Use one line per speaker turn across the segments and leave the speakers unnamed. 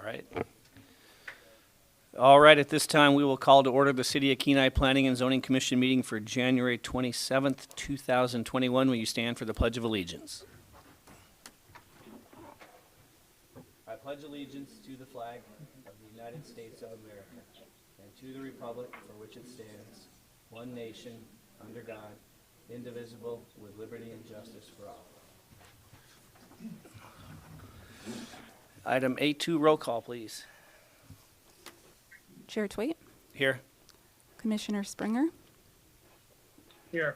right. All right, at this time, we will call to order the City of Kenai Planning and Zoning Commission meeting for January 27th, 2021. Will you stand for the Pledge of Allegiance? I pledge allegiance to the flag of the United States of America and to the republic for which it stands, one nation, under God, indivisible, with liberty and justice for all. Item A2, roll call, please.
Chair Twait,
Here.
Commissioner Springer,
Here.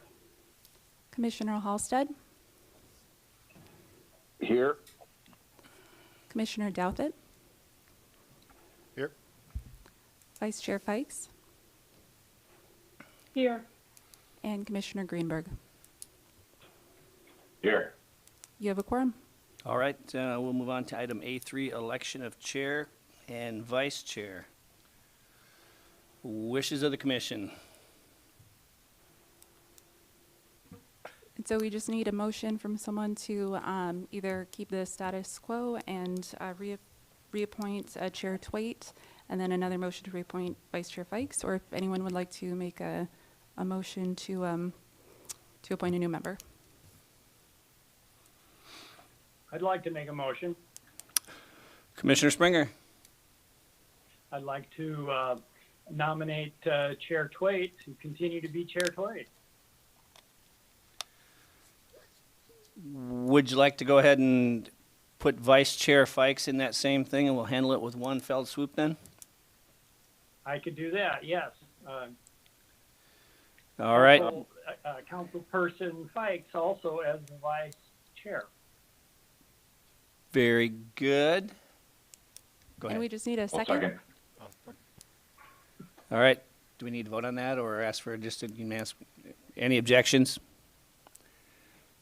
Commissioner Halstead,
Here.
Commissioner Douthat,
Here.
Vice Chair Fikes,
Here.
and Commissioner Greenberg.
Here.
You have a quorum.
All right, we'll move on to item A3, election of chair and vice chair. Wishes of the commission.
And so we just need a motion from someone to either keep the status quo and reappoint Chair Twait, and then another motion to reappoint Vice Chair Fikes, or if anyone would like to make a motion to appoint a new member.
I'd like to make a motion.
Commissioner Springer.
I'd like to nominate Chair Twait to continue to be Chair Twait.
Would you like to go ahead and put Vice Chair Fikes in that same thing, and we'll handle it with one fell swoop then?
I could do that, yes.
All right.
Councilperson Fikes also as the Vice Chair.
Very good. Go
And
ahead.
we just need a second.
All right. Do we need to vote on that or ask for just a unanimous? Any objections?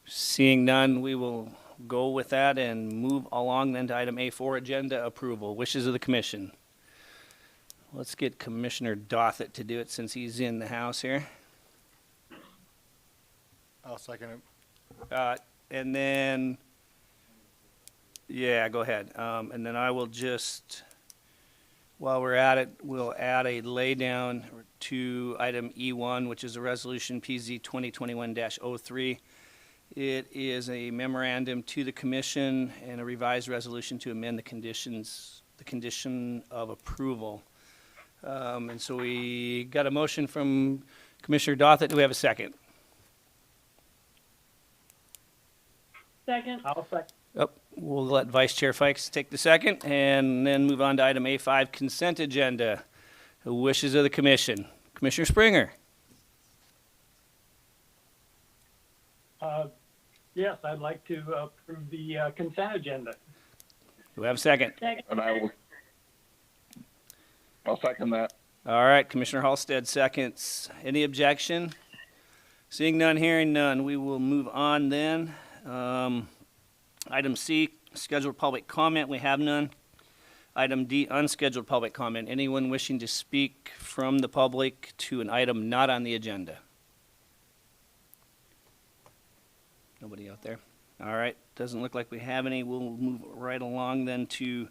Seeing none, we will go with that and move along then to item A4, agenda approval. Wishes of the commission. Let's get Commissioner Douthat to do it since he's in the house here.
I'll second it.
And then, yeah, go ahead. And then I will just, while we're at it, we'll add a laydown to item E1, which is a resolution PZ 2021-03. It is a memorandum to the commission and a revised resolution to amend the condition of approval. And so we got a motion from Commissioner Douthat. Do we have a second?
Second. I'll second.
Oh, we'll let Vice Chair Fikes take the second and then move on to item A5, consent agenda. The wishes of the commission. Commissioner Springer.
Yes, I'd like to approve the consent agenda.
Do we have a second?
And I'll second that.
All right, Commissioner Halstead seconds. Any objection? Seeing none, hearing none, we will move on then. Item C, scheduled public comment. We have none. Item D, unscheduled public comment. Anyone wishing to speak from the public to an item not on the agenda? Nobody out there? All right, doesn't look like we have any. We'll move right along then to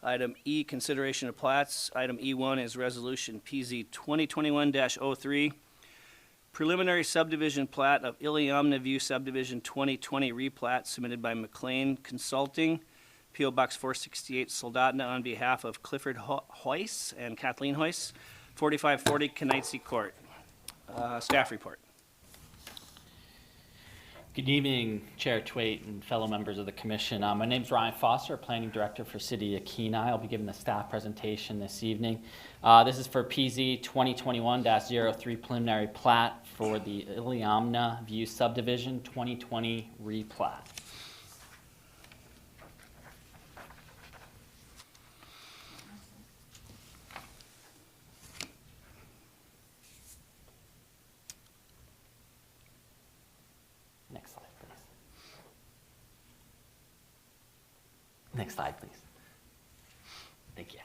item E, consideration of plats. Item E1 is resolution PZ 2021-03. Preliminary subdivision plat of Iliamna View Subdivision 2020 replat submitted by McLean Consulting, P.O. Box 468, Soldotna, on behalf of Clifford Hoyce and Kathleen Hoyce, 4540 Kenaitze Court. Staff report.
Good evening, Chair Twait and fellow members of the Commission. My name is Ryan Foster, Planning Director for City of Kenai. I'll be giving the staff presentation this evening. This is for PZ 2021-03 preliminary plat for the Iliamna View Subdivision 2020 replat. Next slide, please. Next slide, please. Thank you.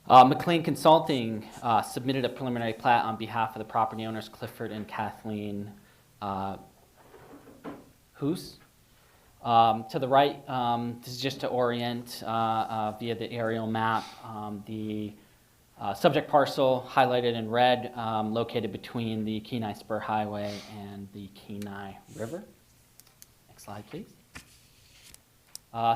McLean Consulting submitted a preliminary plat on behalf of the property owners Clifford and Kathleen Hoos. To the right, this is just to orient via the aerial map. The subject parcel highlighted in red, located between the Kenai Spur Highway and the Kenai River. Next slide, please.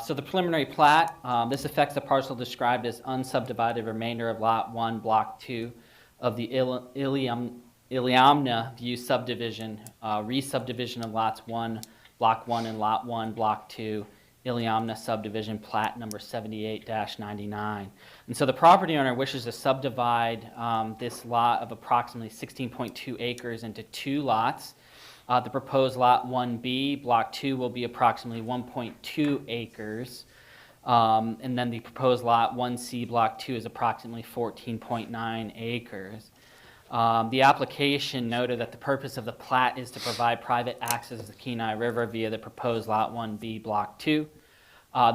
So the preliminary plat, this affects the parcel described as unsubdivided remainder of Lot 1, Block 2 of the Iliamna View subdivision, re-subdivision of Lots 1, Block 1 and Lot 1, Block 2, Iliamna subdivision plat number 78-99. And so the property owner wishes to subdivide this lot of approximately 16.2 acres into 2 lots. The proposed Lot 1B, Block 2, will be approximately 1.2 acres. And then the proposed Lot 1C, Block 2, is approximately 14.9 acres. The application noted that the purpose of the plat is to provide private access to the Kenai River via the proposed Lot 1B, Block 2.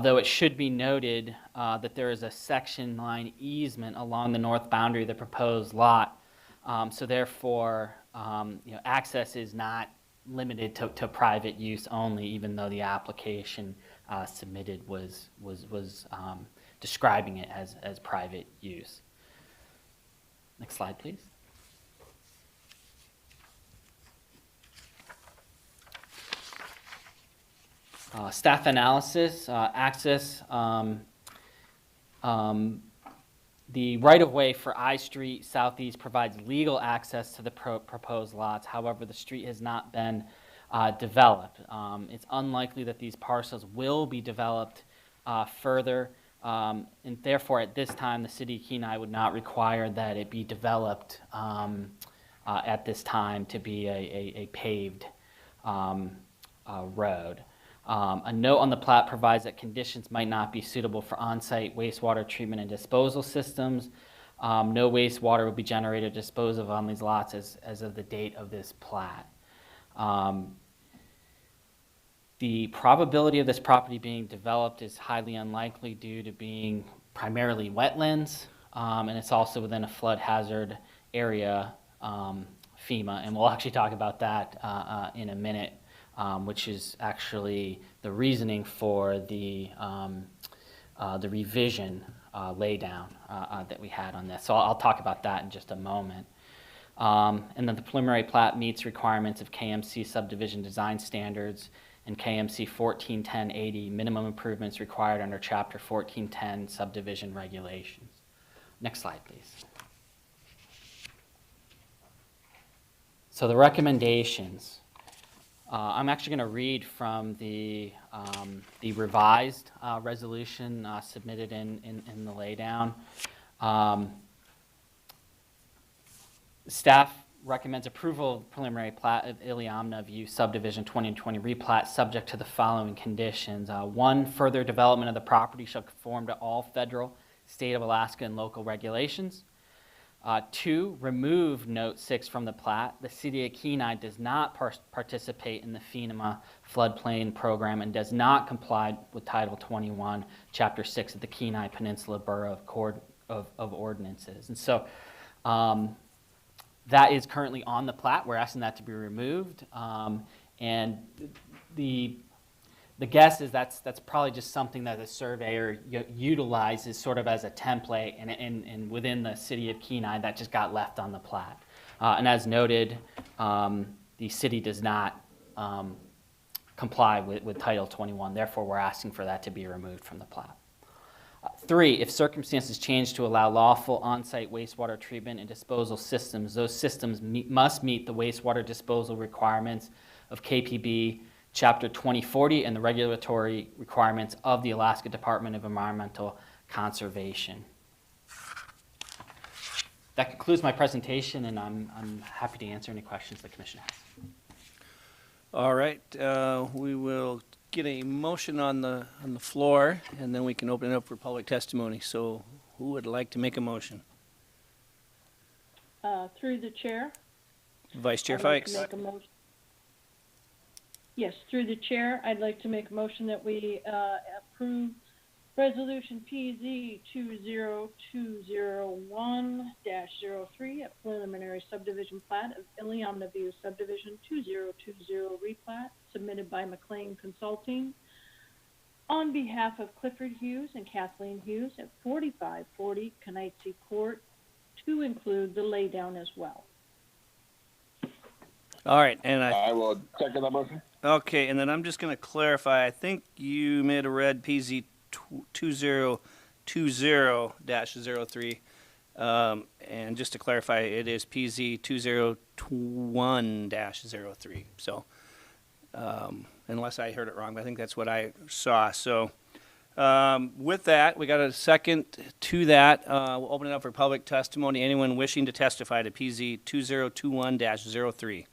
Though it should be noted that there is a section line easement along the north boundary of the proposed lot. So therefore, access is not limited to private use only, even though the application submitted was describing it as private use. Next slide, please. Staff analysis, access. The right-of-way for I Street Southeast provides legal access to the proposed lots. However, the street has not been developed. It's unlikely that these parcels will be developed further, and therefore, at this time, the city of Kenai would not require that it be developed at this time to be a paved road. A note on the plat provides that conditions might not be suitable for on-site wastewater treatment and disposal systems. No wastewater will be generated or disposed of on these lots as of the date of this plat. The probability of this property being developed is highly unlikely due to being primarily wetlands, and it's also within a flood hazard area, FEMA, and we'll actually talk about that in a minute. Which is actually the reasoning for the revision laydown that we had on this. So I'll talk about that in just a moment. And then the preliminary plat meets requirements of KMC subdivision design standards and KMC 141080 minimum improvements required under Chapter 1410 subdivision regulations. Next slide, please. So the recommendations. I'm actually going to read from the revised resolution submitted in the laydown. Staff recommends approval of preliminary plat of Iliamna View Subdivision 2020 replat subject to the following conditions. 1, further development of the property shall conform to all federal, state of Alaska, and local regulations. 2, remove Note 6 from the plat. The City of Kenai does not participate in the FEMA floodplain program and does not comply with Title 21, Chapter 6 of the Kenai Peninsula Borough of Ordinances. And so that is currently on the plat. We're asking that to be removed. And the guess is that's probably just something that the surveyor utilizes sort of as a template, and within the city of Kenai, that just got left on the plat. And as noted, the city does not comply with Title 21. Therefore, we're asking for that to be removed from the plat. 3, if circumstances change to allow lawful on-site wastewater treatment and disposal systems, those systems must meet the wastewater disposal requirements of KPB Chapter 2040 and the regulatory requirements of the Alaska Department of Environmental Conservation. That concludes my presentation, and I'm happy to answer any questions the commission has.
All right, we will get a motion on the floor, and then we can open it up for public testimony. So who would like to make a motion?
Through the chair.
Vice Chair
I'd like to
Fikes.
make a motion. Yes, through the chair, I'd like to make a motion that we approve Resolution PZ 20201-03, a preliminary subdivision plat of Iliamna View Subdivision 2020 replat submitted by McLean Consulting on behalf of Clifford Hughes and Kathleen Hughes at 4540 Canightsey Court, to include the laydown as well.
All right, and
I will second the motion.
okay, and then I'm just going to clarify. I think you may have read PZ 2020-03. And just to clarify, it is PZ 2021-03. So, unless I heard it wrong, but I think that's what I saw. So, with that, we got a second to that. We'll open it up for public testimony. Anyone wishing to testify to PZ 2021-03.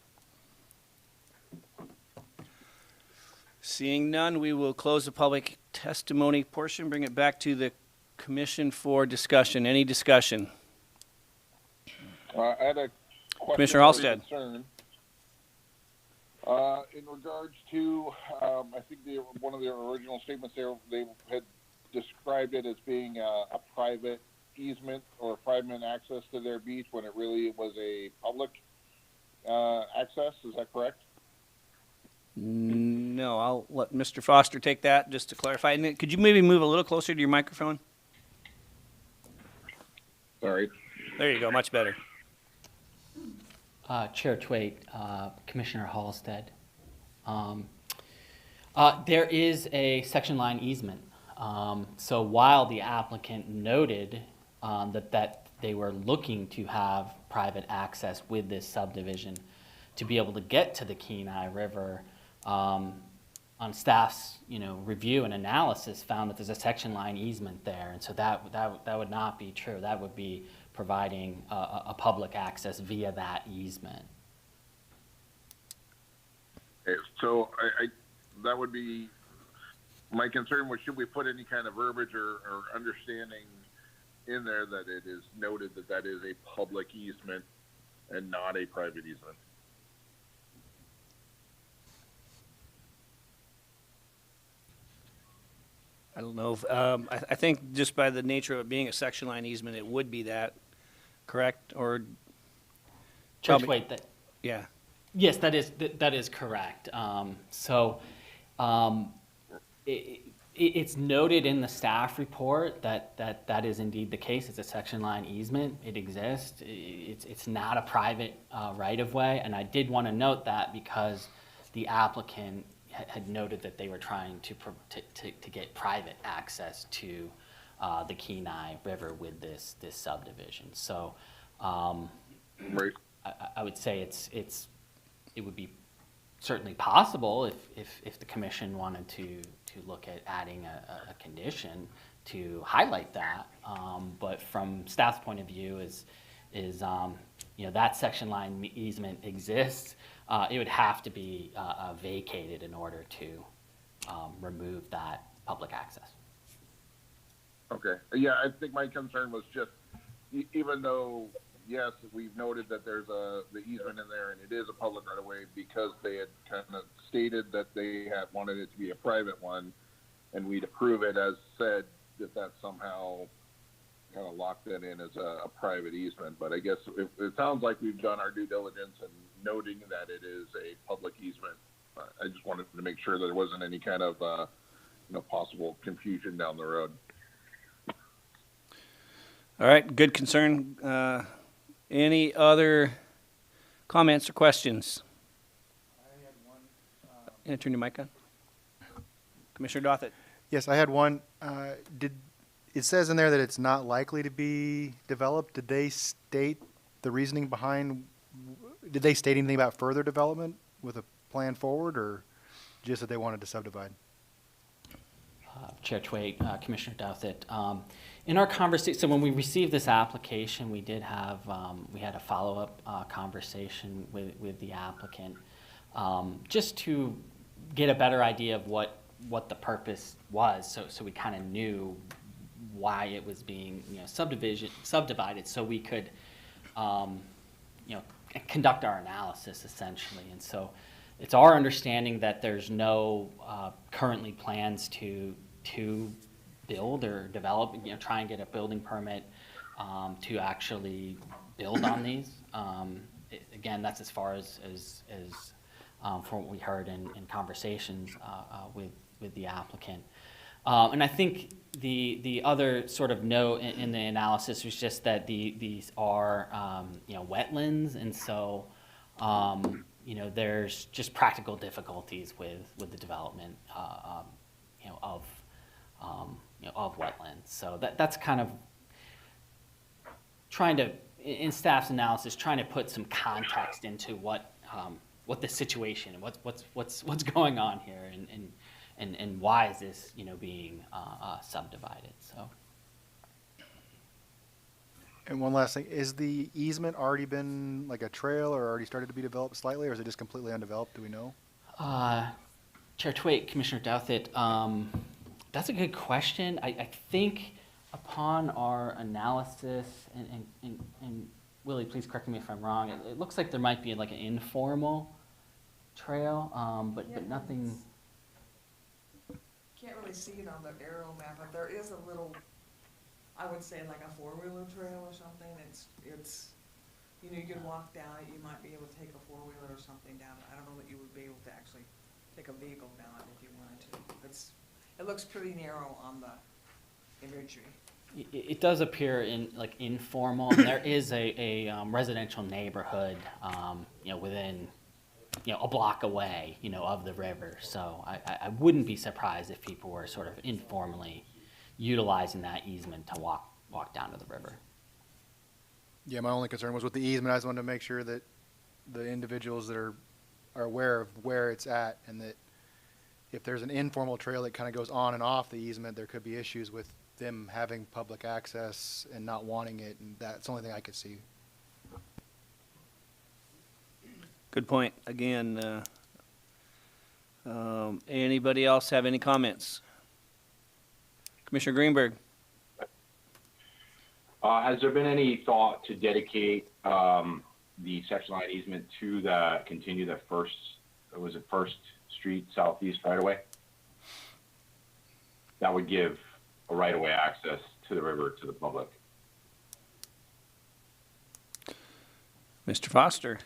Seeing none, we will close the public testimony portion, bring it back to the commission for discussion. Any discussion?
I had a question.
Commissioner
or
Halstead.
concern. In regards to, I think one of their original statements there, they had described it as being a private easement or private access to their beach when it really was a public access. Is that correct?
No, I'll let Mr. Foster take that just to clarify. And then could you maybe move a little closer to your microphone?
Sorry.
There you go, much better.
Chair Twait, Commissioner Halstead. There is a section line easement. So while the applicant noted that they were looking to have private access with this subdivision to be able to get to the Kenai River, on staff's review and analysis found that there's a section line easement there, and so that would not be true. That would be providing a public access via that easement.
Okay, so I that would be my concern. Was should we put any kind of verbiage or understanding in there that it is noted that that is a public easement and not a private easement?
I don't know if, I think just by the nature of it being a section line easement, it would be that, correct? Or,
Chair
Probably-
Twait,
yeah.
yes, that is correct. It's noted in the staff report that is indeed the case. It's a section line easement. It exists. It's not a private right of way, and I did want to note that because the applicant had noted that they were trying to get private access to the Kenai River with this subdivision. So
Right.
I would say it would be certainly possible if the commission wanted to look at adding a condition to highlight that. But from staff's point of view is that section line easement exists. It would have to be vacated in order to remove that public access.
Okay. Yeah, I think my concern was just, even though, yes, we've noted that there's the easement in there and it is a public right of way because they had kind of stated that they had wanted it to be a private one, and we'd approve it as said that somehow kind of locked it in as a private easement. But I guess it sounds like we've done our due diligence in noting that it is a public easement. I just wanted to make sure that there wasn't any kind of possible confusion down the road.
All right, good concern. Any other comments or questions?
I had one.
Turn your mic on. Commissioner Dothett.
Yes, I had one. It says in there that it's not likely to be developed. Did they state the reasoning behind? Did they state anything about further development with a plan forward, or just that they wanted to subdivide?
Chair Twait, Commissioner Dothett. In our conversation, so when we received this application, we did have we had a follow-up conversation with the applicant, just to get a better idea of what the purpose was. So we kind of knew why it was being subdivided, so we could conduct our analysis essentially. And so it's our understanding that there's no currently plans to build or develop, try and get a building permit to actually build on these. Again, that's as far as from what we heard in conversations with the applicant. And I think the other sort of note in the analysis was just that these are, wetlands, and so, there's just practical difficulties with the development, of wetlands. So that's kind of trying to, in staff's analysis, trying to put some context into what the situation and what's going on here, and why is this being subdivided. So
And one last thing, is the easement already been like a trail or already started to be developed slightly, or is it just completely undeveloped? Do we know?
Chair Twait, Commissioner Douthit, that's a good question. I think upon our analysis, and Willie, please correct me if I'm wrong, it looks like there might be like an informal trail, but nothing.
Can't really see it on the aerial map, but there is a little, I would say like a four-wheeler trail or something. It's, you could walk down it, you might be able to take a four-wheeler or something down it. I don't know that you would be able to actually take a vehicle down it if you wanted to. It looks pretty narrow on the imagery.
It does appear informal, and there is a residential neighborhood, within, a block away, of the river. So I wouldn't be surprised if people were sort of informally utilizing that easement to walk down to the river.
Yeah, my only concern was with the easement. I just wanted to make sure that the individuals that are aware of where it's at, and that if there's an informal trail that kind of goes on and off the easement, there could be issues with them having public access and not wanting it, and that's the only thing I could see.
Good point. Again, anybody else have any comments? Commissioner Greenberg?
Has there been any thought to dedicate the section line easement to continue the First Street Southeast right away? That would give a right of way access to the river to the public.
Mr. Foster?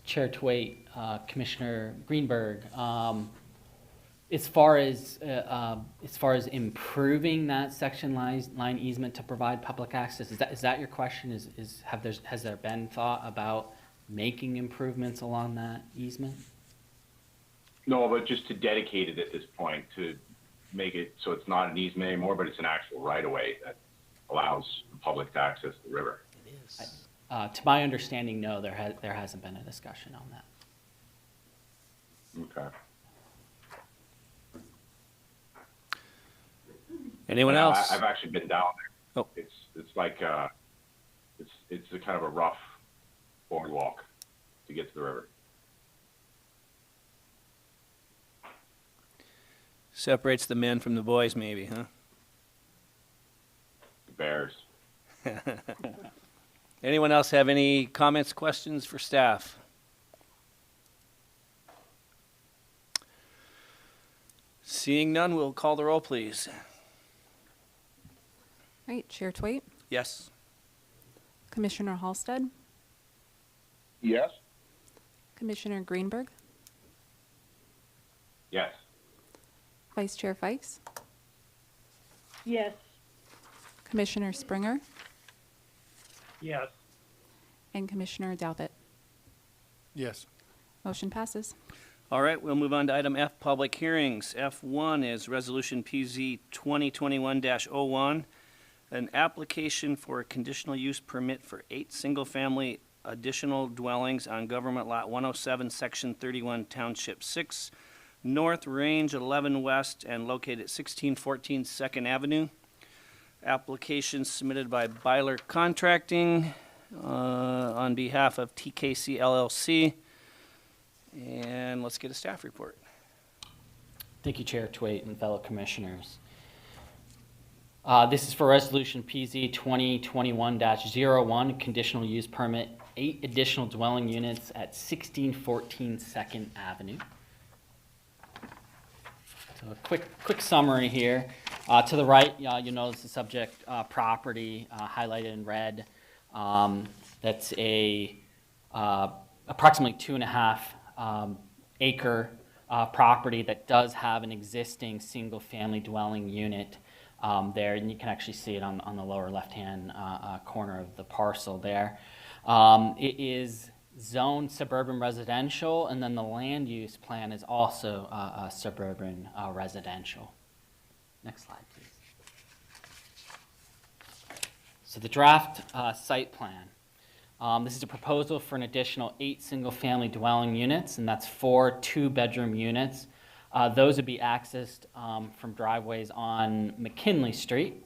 Chair Twait, Commissioner Greenberg, as far as improving that section line easement to provide public access, is that your question? Has there been thought about making improvements along that easement?
No, but just to dedicate it at this point, to make it so it's not an easement anymore, but it's an actual right of way that allows the public to access the river.
It is.
To my understanding, no, there hasn't been a discussion on that.
Okay.
Anyone
Yeah,
else?
I've actually been down there.
Oh.
It's like it's a kind of a rough boardwalk to get to the river.
Separates the men from the boys, maybe, huh?
The bears.
Anyone else have any comments, questions for staff? Seeing none, we'll call the roll, please.
Right, Chair Twait,
Yes.
Commissioner Halstead,
Yes?
Commissioner Greenberg,
Yes.
Vice Chair Fikes,
Yes.
Commissioner Springer,
Yes.
and Commissioner Douthat.
Yes.
Motion passes.
All right, we'll move on to item F, public hearings. F1 is Resolution PZ 2021-01, an application for a conditional use permit for 8 single-family additional dwellings on Government Lot 107, Section 31, Township 6, North Range 11 West, and located at 1614 2nd Avenue. Application submitted by Byler Contracting on behalf of TKC LLC. And let's get a staff report.
Thank you, Chair Twait and fellow commissioners. This is for Resolution PZ 2021-01, conditional use permit, 8 additional dwelling units at 1614 2nd Avenue. So a quick summary here. To the right, you'll notice the subject property highlighted in red. That's a approximately 2.5 acre property that does have an existing single-family dwelling unit there, and you can actually see it on the lower left-hand corner of the parcel there. It is zoned suburban residential, and then the land use plan is also suburban residential. Next slide, please. So the draft site plan. This is a proposal for an additional 8 single-family dwelling units, and that's 4 two-bedroom units. Those would be accessed from driveways on McKinley Street.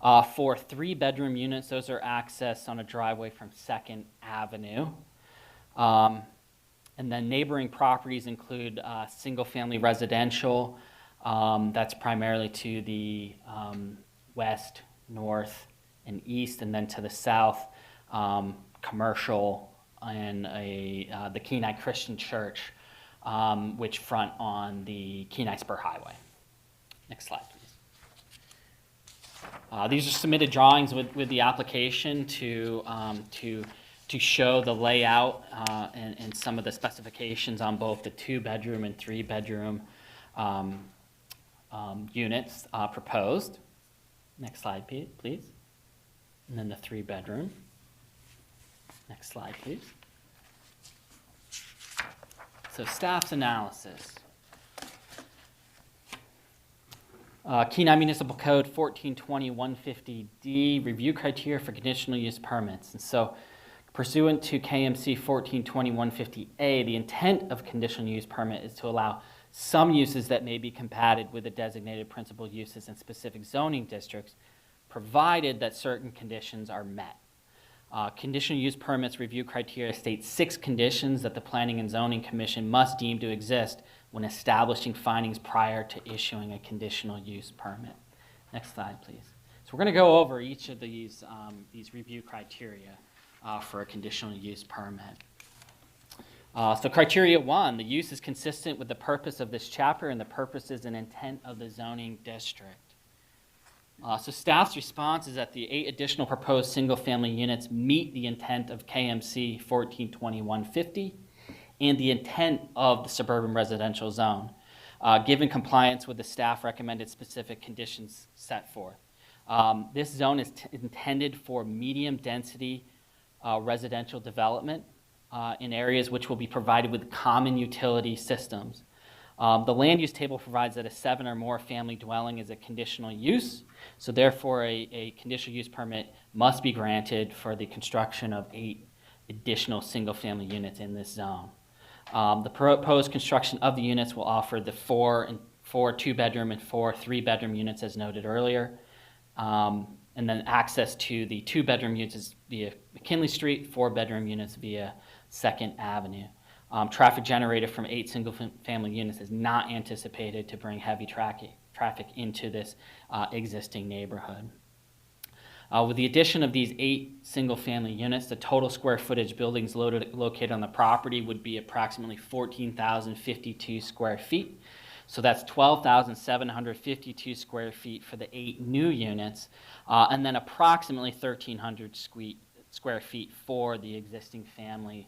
For 3-bedroom units, those are accessed on a driveway from 2nd Avenue. And then neighboring properties include single-family residential. That's primarily to the west, north, and east, and then to the south, commercial and the Kenai Christian Church, which front on the Kenai Spur Highway. Next slide, please. These are submitted drawings with the application to show the layout and some of the specifications on both the 2-bedroom and 3-bedroom units proposed. Next slide, please. And then the 3-bedroom. Next slide, please. So staff's analysis. Kenai Municipal Code 1420-150D, review criteria for conditional use permits. And so pursuant to KMC 1420-150A, the intent of conditional use permit is to allow some uses that may be compatible with the designated principal uses in specific zoning districts, provided that certain conditions are met. Conditional use permits review criteria state 6 conditions that the Planning and Zoning Commission must deem to exist when establishing findings prior to issuing a conditional use permit. Next slide, please. So we're going to go over each of these review criteria for a conditional use permit. So criteria 1, the use is consistent with the purpose of this chapter and the purposes and intent of the zoning district. So staff's response is that the 8 additional proposed single-family units meet the intent of KMC 1420-150 and the intent of the suburban residential zone, given compliance with the staff recommended specific conditions set forth. This zone is intended for medium-density residential development in areas which will be provided with common utility systems. The land use table provides that a 7 or more family dwelling is a conditional use, so therefore a conditional use permit must be granted for the construction of 8 additional single-family units in this zone. The proposed construction of the units will offer the 4 two-bedroom and 4 3-bedroom units as noted earlier, and then access to the 2-bedroom units via McKinley Street, 4-bedroom units via 2nd Avenue. Traffic generated from 8 single-family units is not anticipated to bring heavy traffic into this existing neighborhood. With the addition of these 8 single-family units, the total square footage buildings located on the property would be approximately 14,052 square feet. So that's 12,752 square feet for the 8 new units, and then approximately 1,300 square feet for the existing family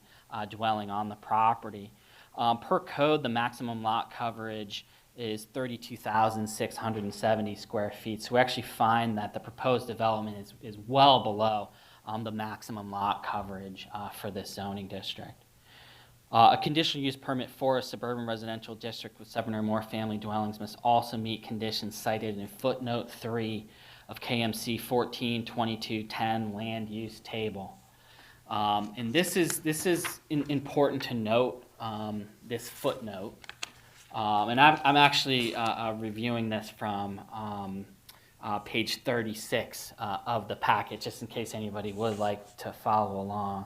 dwelling on the property. Per code, the maximum lot coverage is 32,670 square feet. So we actually find that the proposed development is well below the maximum lot coverage for this zoning district. A conditional use permit for a suburban residential district with 7 or more family dwellings must also meet conditions cited in footnote 3 of KMC 142210 land use table. And this is important to note, this footnote. And I'm actually reviewing this from page 36 of the packet, just in case anybody would like to follow along.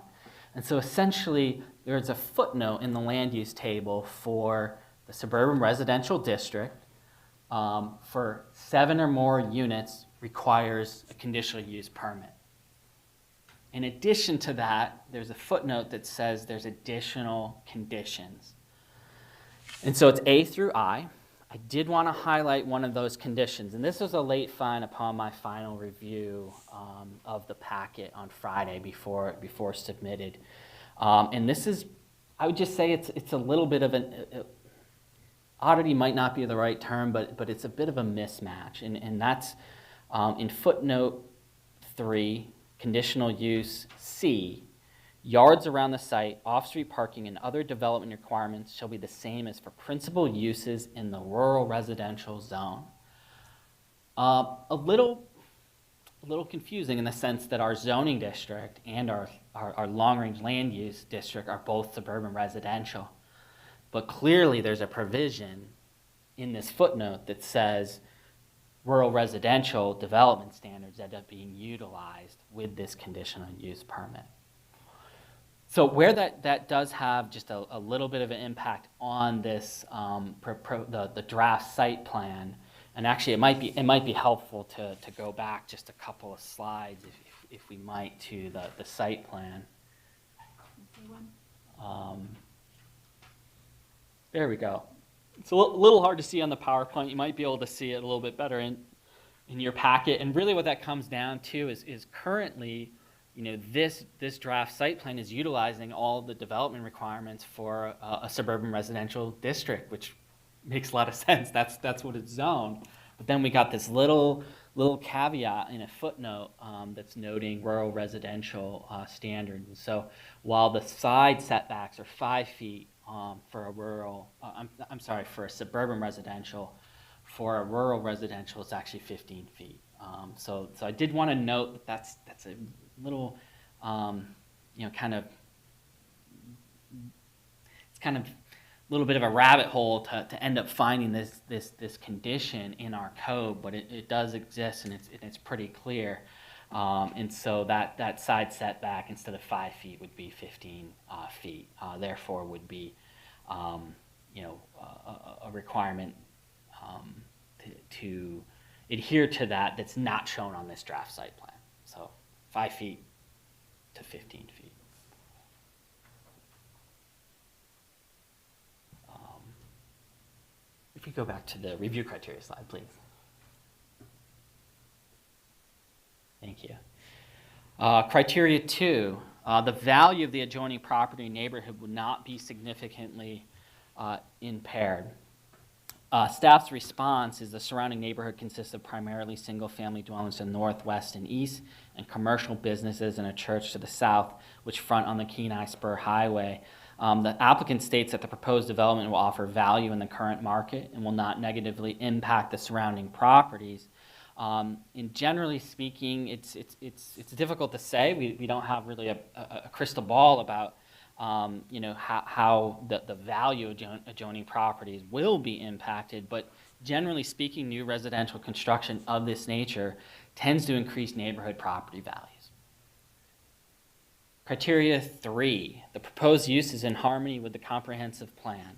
And so essentially, there's a footnote in the land use table for the suburban residential district for 7 or more units requires a conditional use permit. In addition to that, there's a footnote that says there's additional conditions. And so it's A through I. I did want to highlight one of those conditions, and this was a late find upon my final review of the packet on Friday before submitted. And this is, I would just say it's a little bit of oddity might not be the right term, but it's a bit of a mismatch. And that's in footnote 3, conditional use C, yards around the site, off-street parking, and other development requirements shall be the same as for principal uses in the rural residential zone. A little confusing in the sense that our zoning district and our long-range land use district are both suburban residential. But clearly there's a provision in this footnote that says rural residential development standards end up being utilized with this conditional use permit. So where that does have just a little bit of an impact on this, the draft site plan, and actually it might be helpful to go back just a couple of slides if we might to the site plan. There we go. It's a little hard to see on the PowerPoint. You might be able to see it a little bit better in your packet. And really what that comes down to is currently, this draft site plan is utilizing all the development requirements for a suburban residential district, which makes a lot of sense. That's what it's zoned. But then we got this little caveat in a footnote that's noting rural residential standards. And so while the side setbacks are 5 feet for a rural, for a suburban residential, for a rural residential, it's actually 15 feet. So I did want to note that that's a little, it's kind of a little bit of a rabbit hole to end up finding this condition in our code, but it does exist and it's pretty clear. And so that side setback instead of 5 feet would be 15 feet. Therefore, would be a requirement to adhere to that's not shown on this draft site plan. So 5 feet to 15 feet. If you go back to the review criteria slide, please. Thank you. Criteria 2, the value of the adjoining property neighborhood would not be significantly impaired. Staff's response is the surrounding neighborhood consists of primarily single-family dwellings to the north, west, and east, and commercial businesses and a church to the south, which front on the Kenai Spur Highway. The applicant states that the proposed development will offer value in the current market and will not negatively impact the surrounding properties. And generally speaking, it's difficult to say. We don't have really a crystal ball about how the value of adjoining properties will be impacted, but generally speaking, new residential construction of this nature tends to increase neighborhood property values. Criteria 3, the proposed use is in harmony with the comprehensive plan.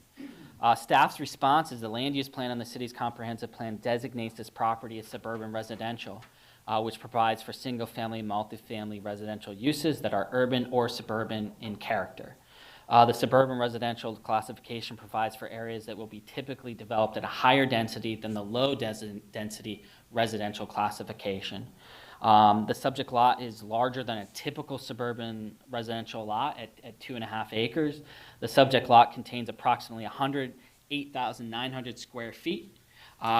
Staff's response is the land use plan on the city's comprehensive plan designates this property as suburban residential, which provides for single-family, multifamily residential uses that are urban or suburban in character. The suburban residential classification provides for areas that will be typically developed at a higher density than the low density residential classification. The subject lot is larger than a typical suburban residential lot at 2.5 acres. The subject lot contains approximately 108,900 square feet,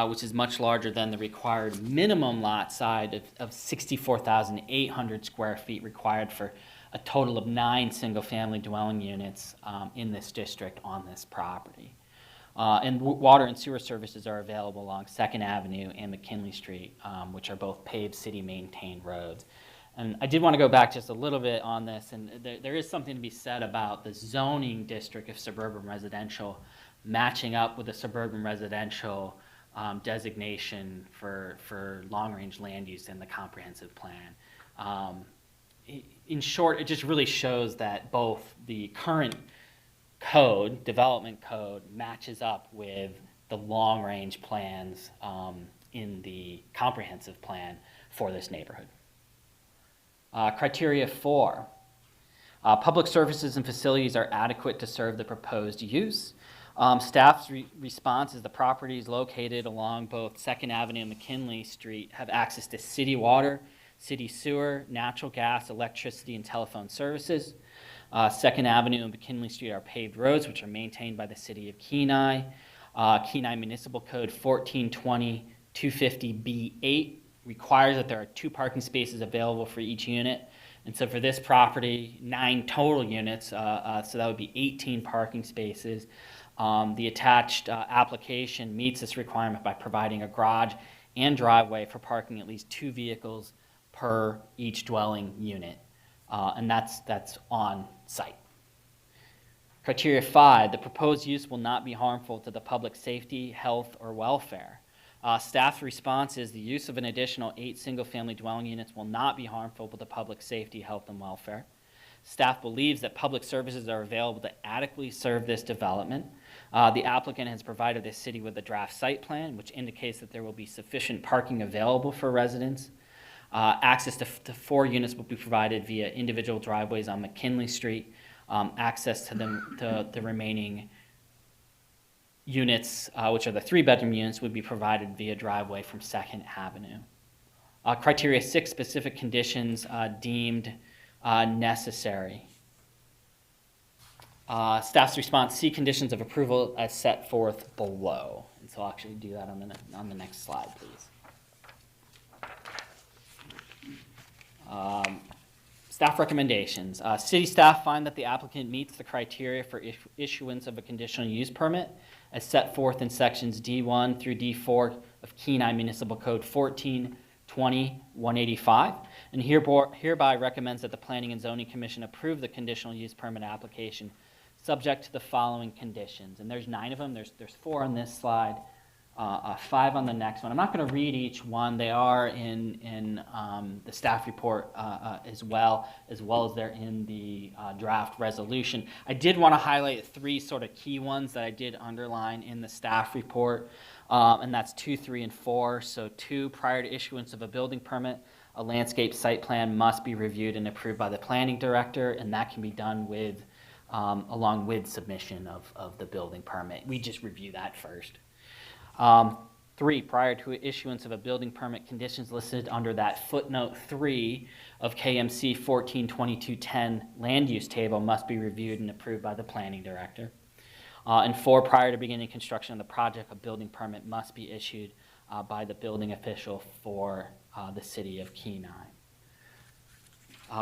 which is much larger than the required minimum lot size of 64,800 square feet required for a total of 9 single-family dwelling units in this district on this property. And water and sewer services are available along 2nd Avenue and McKinley Street, which are both paved city-maintained roads. And I did want to go back just a little bit on this, and there is something to be said about the zoning district of suburban residential matching up with the suburban residential designation for long-range land use in the comprehensive plan. In short, it just really shows that both the current code, development code, matches up with the long-range plans in the comprehensive plan for this neighborhood. Criteria 4, public services and facilities are adequate to serve the proposed use. Staff's response is the properties located along both 2nd Avenue and McKinley Street have access to city water, city sewer, natural gas, electricity, and telephone services. 2nd Avenue and McKinley Street are paved roads, which are maintained by the city of Kenai. Kenai Municipal Code 1420-250B8 requires that there are 2 parking spaces available for each unit. And so for this property, 9 total units, so that would be 18 parking spaces. The attached application meets this requirement by providing a garage and driveway for parking at least 2 vehicles per each dwelling unit. And that's on site. Criteria 5, the proposed use will not be harmful to the public safety, health, or welfare. Staff's response is the use of an additional 8 single-family dwelling units will not be harmful to the public safety, health, and welfare. Staff believes that public services are available to adequately serve this development. The applicant has provided the city with a draft site plan, which indicates that there will be sufficient parking available for residents. Access to 4 units will be provided via individual driveways on McKinley Street. Access to the remaining units, which are the 3-bedroom units, would be provided via driveway from 2nd Avenue. Criteria 6, specific conditions deemed necessary. Staff's response, see conditions of approval as set forth below. And so I'll actually do that on the next slide, please. Staff recommendations. City staff find that the applicant meets the criteria for issuance of a conditional use permit as set forth in sections D1 through D4 of Kenai Municipal Code 1420-185, and hereby recommends that the Planning and Zoning Commission approve the conditional use permit application subject to the following conditions. And there's 9 of them. There's 4 on this slide, 5 on the next one. I'm not going to read each one. They are in the staff report as well as they're in the draft resolution. I did want to highlight 3 sort of key ones that I did underline in the staff report, and that's 2, 3, and 4. So 2, prior to issuance of a building permit, a landscape site plan must be reviewed and approved by the planning director, and that can be done with along with submission of the building permit. We just review that first. 3, prior to issuance of a building permit, conditions listed under that footnote 3 of KMC 142210 land use table must be reviewed and approved by the planning director. And 4, prior to beginning construction of the project, a building permit must be issued by the building official for the city of Kenai.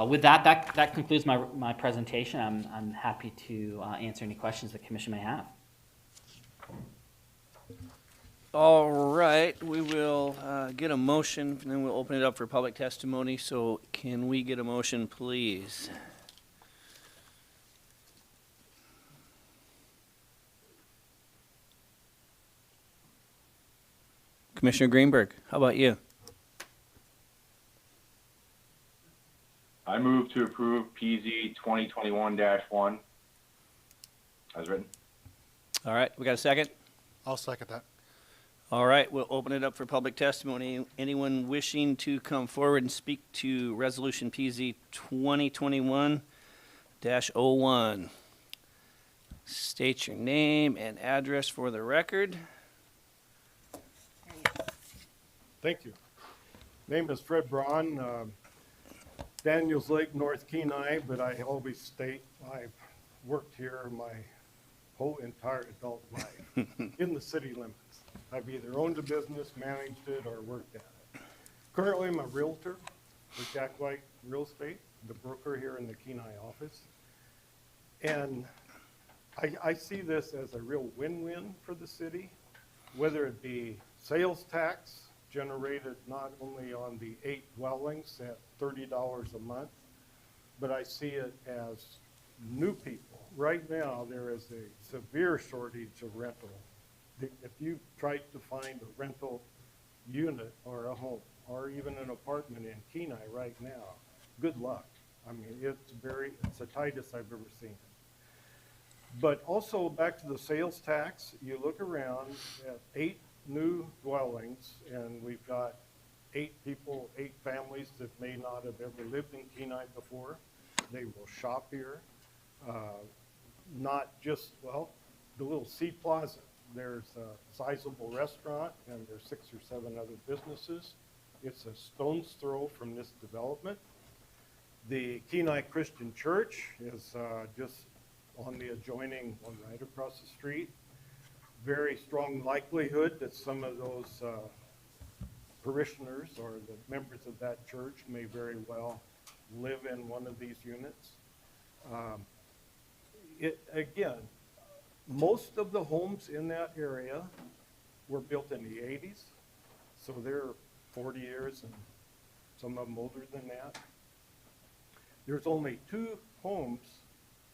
With that concludes my presentation. I'm happy to answer any questions the commission may have.
All right, we will get a motion, and then we'll open it up for public testimony. So can we get a motion, please? Commissioner Greenberg, how about you?
I move to approve PZ 2021-1 as written.
All right, we got a second?
I'll second that.
All right, we'll open it up for public testimony. Anyone wishing to come forward and speak to Resolution PZ 2021-01? State your name and address for the record.
Thank you. Name is Fred Braun, Daniels Lake, North Kenai, but I always state I've worked here my whole entire adult life in the city limits. I've either owned a business, managed it, or worked at it. Currently, I'm a realtor for Jack White Real Estate, the broker here in the Kenai office. And I see this as a real win-win for the city, whether it be sales tax generated not only on the 8 dwellings at $30 a month, but I see it as new people. Right now, there is a severe shortage of rental. If you try to find a rental unit or a home or even an apartment in Kenai right now, good luck. I mean, it's the tightest I've ever seen it. But also back to the sales tax, you look around at 8 new dwellings, and we've got 8 people, 8 families that may not have ever lived in Kenai before. They will shop here. Not just, well, the little Sea Plaza. There's a sizable restaurant, and there's 6 or 7 other businesses. It's a stone's throw from this development. The Kenai Christian Church is just on the adjoining one right across the street. very strong likelihood that some of those parishioners or the members of that church may very well live in one of these units. Again, most of the homes in that area were built in the 80s, so they're 40 years and some of them older than that. There's only 2 homes,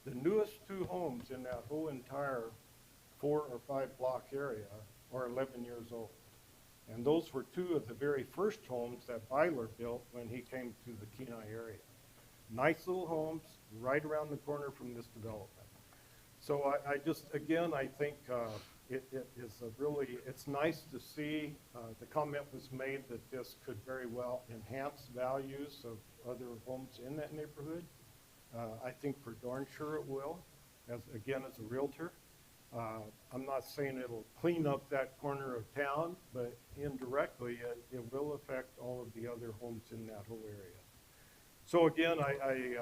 the newest 2 homes in that whole entire 4 or 5 block area are 11 years old. And those were 2 of the very first homes that Byler built when he came to the Kenai area. Nice little homes right around the corner from this development. So I just, again, I think it is it's nice to see, the comment was made that this could very well enhance values of other homes in that neighborhood. I think for darn sure it will, as a realtor. I'm not saying it'll clean up that corner of town, but indirectly it will affect all of the other homes in that whole area. So again, I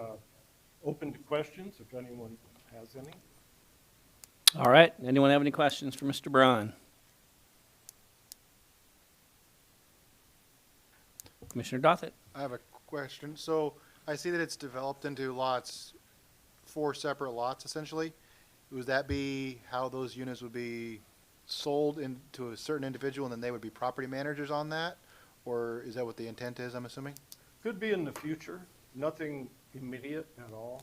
open to questions if anyone has any.
All right, anyone have any questions for Mr. Braun? Commissioner Dothett?
I have a question. So I see that it's developed into lots, 4 separate lots essentially. Would that be how those units would be sold to a certain individual and then they would be property managers on that? Or is that what the intent is, I'm assuming?
Could be in the future, nothing immediate at all.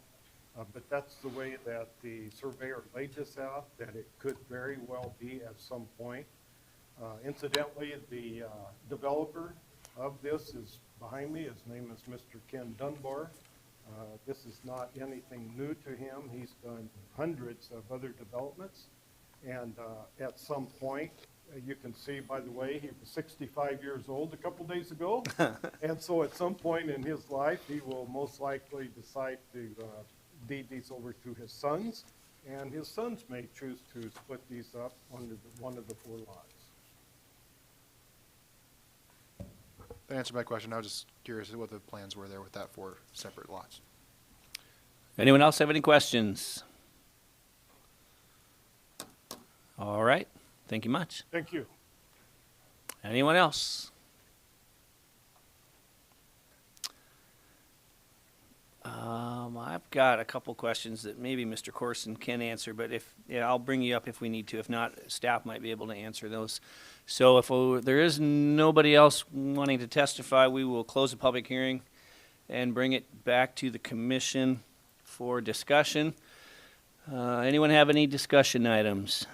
But that's the way that the surveyor laid this out, that it could very well be at some point. Incidentally, the developer of this is behind me. His name is Mr. Ken Dunbar. This is not anything new to him. He's done hundreds of other developments. And at some point, you can see, by the way, he was 65 years old a couple days ago. And so at some point in his life, he will most likely decide to deed these over to his sons, and his sons may choose to split these up under one of the 4 lots.
That answered my question. I was just curious what the plans were there with that 4 separate lots.
Anyone else have any questions? All right, thank you much.
Thank you.
Anyone else? I've got a couple questions that maybe Mr. Corson can answer, but I'll bring you up if we need to. If not, staff might be able to answer those. So if there is nobody else wanting to testify, we will close the public hearing and bring it back to the commission for discussion. Anyone have any discussion items?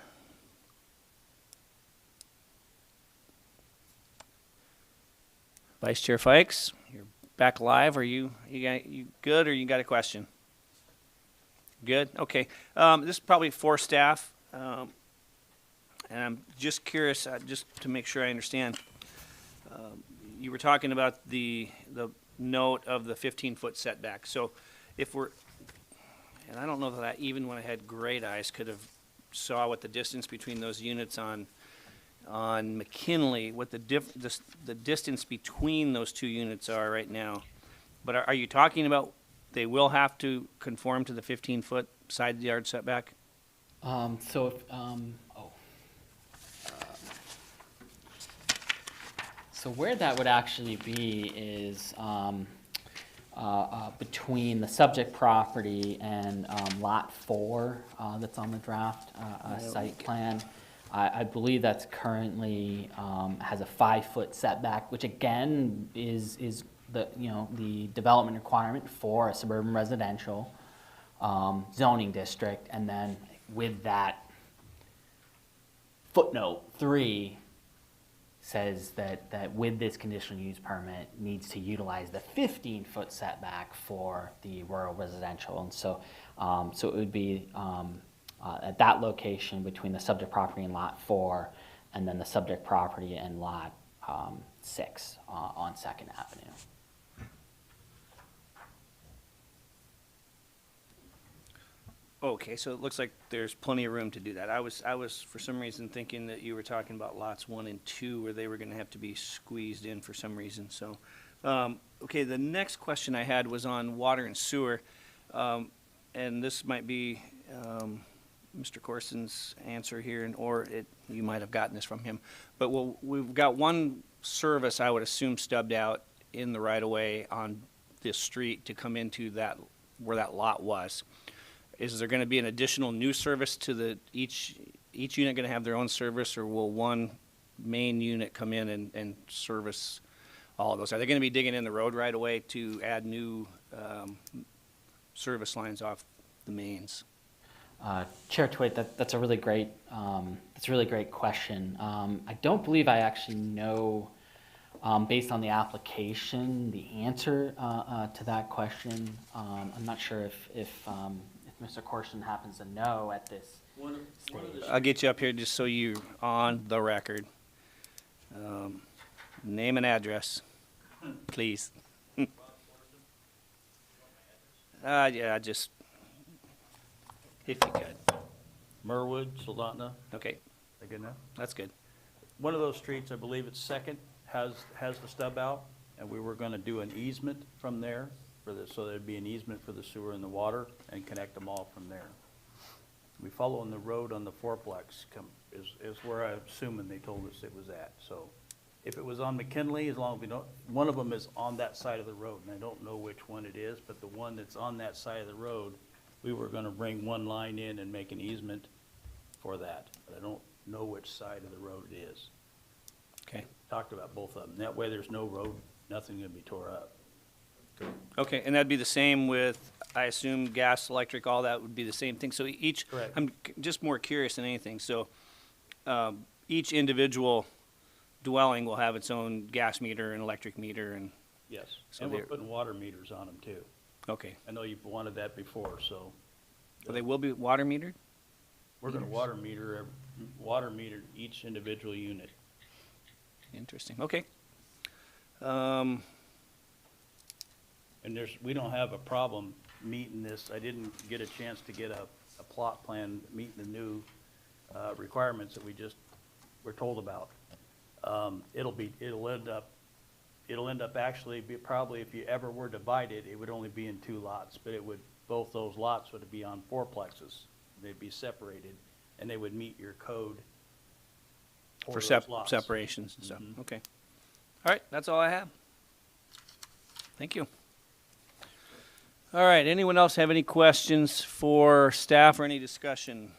Vice Chair Fikes, you're back live. Are you good, or you got a question? Good. Okay. This is probably for staff, and I'm just curious, just to make sure I understand. You were talking about the note of the 15-foot setback. So, if we're, and I don't know that even when I had great eyes could have saw what the distance between those units on McKinley, what the distance between those 2 units are right now. But are you talking about they will have to conform to the 15-foot side yard setback?
So where that would actually be is between the subject property and Lot 4 that's on the draft site plan. I believe that's currently has a 5-foot setback, which again is the development requirement for a suburban residential zoning district, and then with that footnote 3 says that with this conditional use permit needs to utilize the 15-foot setback for the rural residential, and so it would be at that location between the subject property and Lot 4, and then the subject property and Lot 6 on 2nd Avenue.
Okay, so it looks like there's plenty of room to do that. I was for some reason thinking that you were talking about lots 1 and 2 where they were going to have to be squeezed in for some reason. So, okay, the next question I had was on water and sewer, and this might be Mr. Corson's answer here, or you might have gotten this from him. But we've got one service, I would assume, stubbed out in the right-of-way on this street to come into that, where that lot was. Is there gonna be an additional new service to each unit gonna have their own service, or will one main unit come in and service all of those? Are they gonna be digging in the road right away to add new service lines off the mains?
Chair Twait, that's a really great question. I don't believe I actually know, based on the application, the answer to that question. I'm not sure if Mr. Corson happens to know at this stage.
I'll get you up here just so you're on the record. Name and address, please. Yeah, just, if you could.
Merwood, Soldotna,
Okay,
they good enough?
that's good.
One of those streets, I believe it's Second, has the stub out, and we were gonna do an easement from there so there'd be an easement for the sewer and the water and connect them all from there. We follow on the road on the fourplex is where I'm assuming they told us it was at, so. If it was on McKinley, as long as we don't, one of them is on that side of the road, and I don't know which one it is, but the one that's on that side of the road, we were gonna bring one line in and make an easement for that, but I don't know which side of the road it is.
Okay.
Talked about both of them. That way there's no road, nothing gonna be tore up.
Okay, and that'd be the same with, I assume, gas, electric, all that would be the same thing. So each,
Correct.
I'm just more curious than anything. So each individual dwelling will have its own gas meter and electric meter and,
Yes,
So
and we're
they're-
putting water meters on them too.
okay.
I know you've wanted that before, so
So they will be water metered?
we're gonna water meter each individual unit.
Interesting, okay.
And we don't have a problem meeting this. I didn't get a chance to get a plot plan meeting the new requirements that we just were told about. It'll end up actually be probably, if you ever were divided, it would only be in 2 lots, but both those lots would be on fourplexes. They'd be separated, and they would meet your code
For
those lots.
separations and stuff,
Mhm.
okay. All right, that's all I have. Thank you. All right, anyone else have any questions for staff or any discussion?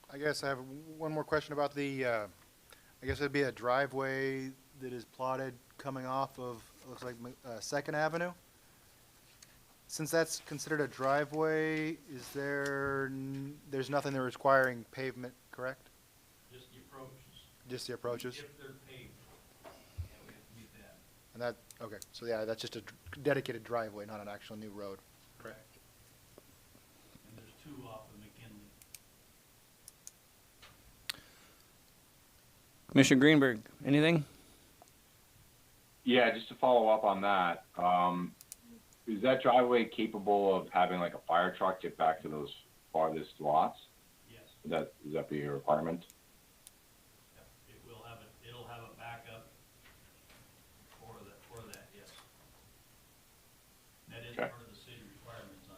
I guess I have one more question about I guess it'd be a driveway that is plotted coming off of, looks like, Second Avenue. Since that's considered a driveway, there's nothing there requiring pavement, correct?
Just the approaches.
Just the approaches?
If they're paved, yeah, we have to meet that.
And that, okay, so yeah, that's just a dedicated driveway, not an actual new road.
Correct. And there's 2 off of McKinley.
Commissioner Greenberg, anything?
Yeah, just to follow up on that, is that driveway capable of having like a fire truck get back to those farthest lots?
Yes.
Is that be a requirement?
Yep, it'll have a backup for that, yes. That is
Okay.
part of the city requirements on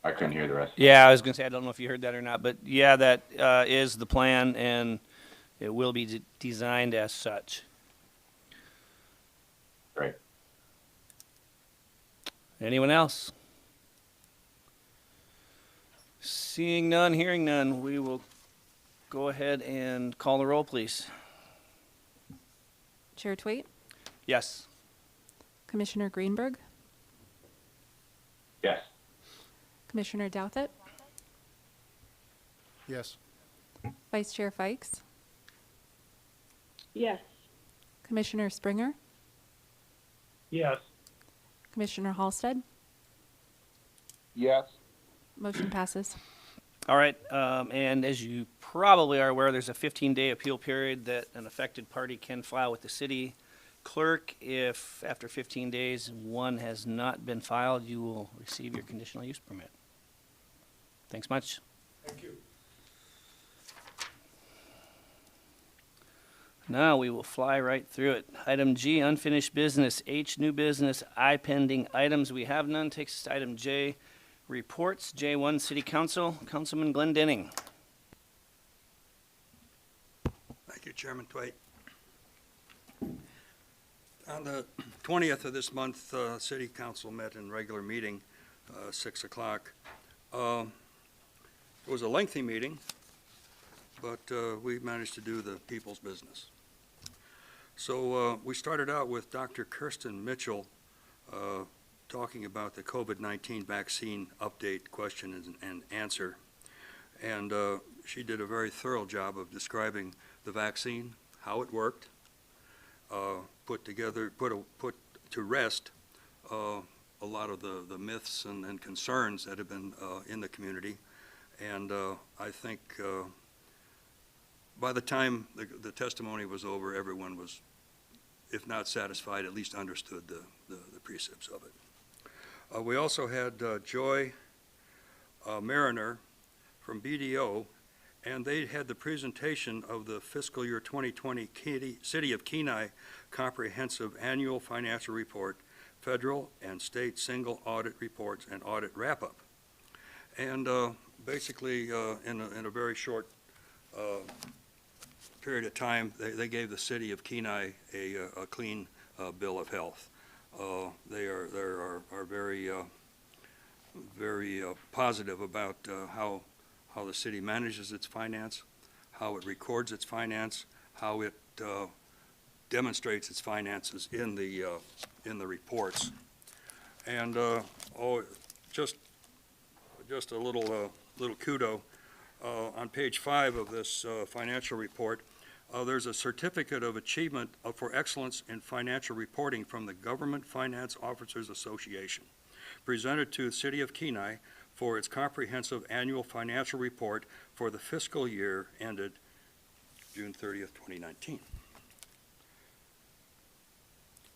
that.
I couldn't hear the rest.
Yeah, I was gonna say, I don't know if you heard that or not, but yeah, that is the plan, and it will be designed as such.
Great.
Anyone else? Seeing none, hearing none, we will go ahead and call the roll, please.
Chair Twait,
Yes.
Commissioner Greenberg,
Yes.
Commissioner Douthat,
Yes.
Vice Chair Fikes,
Yes.
Commissioner Springer,
Yes.
Commissioner Halsted.
Yes.
Motion passes.
All right, and as you probably are aware, there's a 15-day appeal period that an affected party can file with the city clerk. If after 15 days one has not been filed, you will receive your conditional use permit. Thanks much.
Thank you.
Now we will fly right through it. Item G, unfinished business. H, new business. I, pending items. We have none. Takes us to item J, reports. J1, City Council. Councilman Glenn Denning.
Thank you, Chairman Twait. On the 20th of this month, City Council met in regular meeting, 6 o'clock. It was a lengthy meeting, but we managed to do the people's business. So we started out with Dr. Kirsten Mitchell talking about the COVID-19 vaccine update question and answer. And she did a very thorough job of describing the vaccine, how it worked, put to rest a lot of the myths and concerns that have been in the community. And I think by the time the testimony was over, everyone was, if not satisfied, at least understood the precepts of it. We also had Joy Mariner from BDO, and they had the presentation of the fiscal year 2020 City of Kenai Comprehensive Annual Financial Report, Federal and State Single Audit Reports, and Audit Wrap-Up. And basically, in a very short period of time, they gave the City of Kenai a clean bill of health. They are very very positive about how the city manages its finance, how it records its finance, how it demonstrates its finances in the reports. And just a little kudo on page 5 of this financial report. There's a certificate of achievement for excellence in financial reporting from the Government Finance Officers Association, presented to the City of Kenai for its comprehensive annual financial report for the fiscal year ended June 30th, 2019.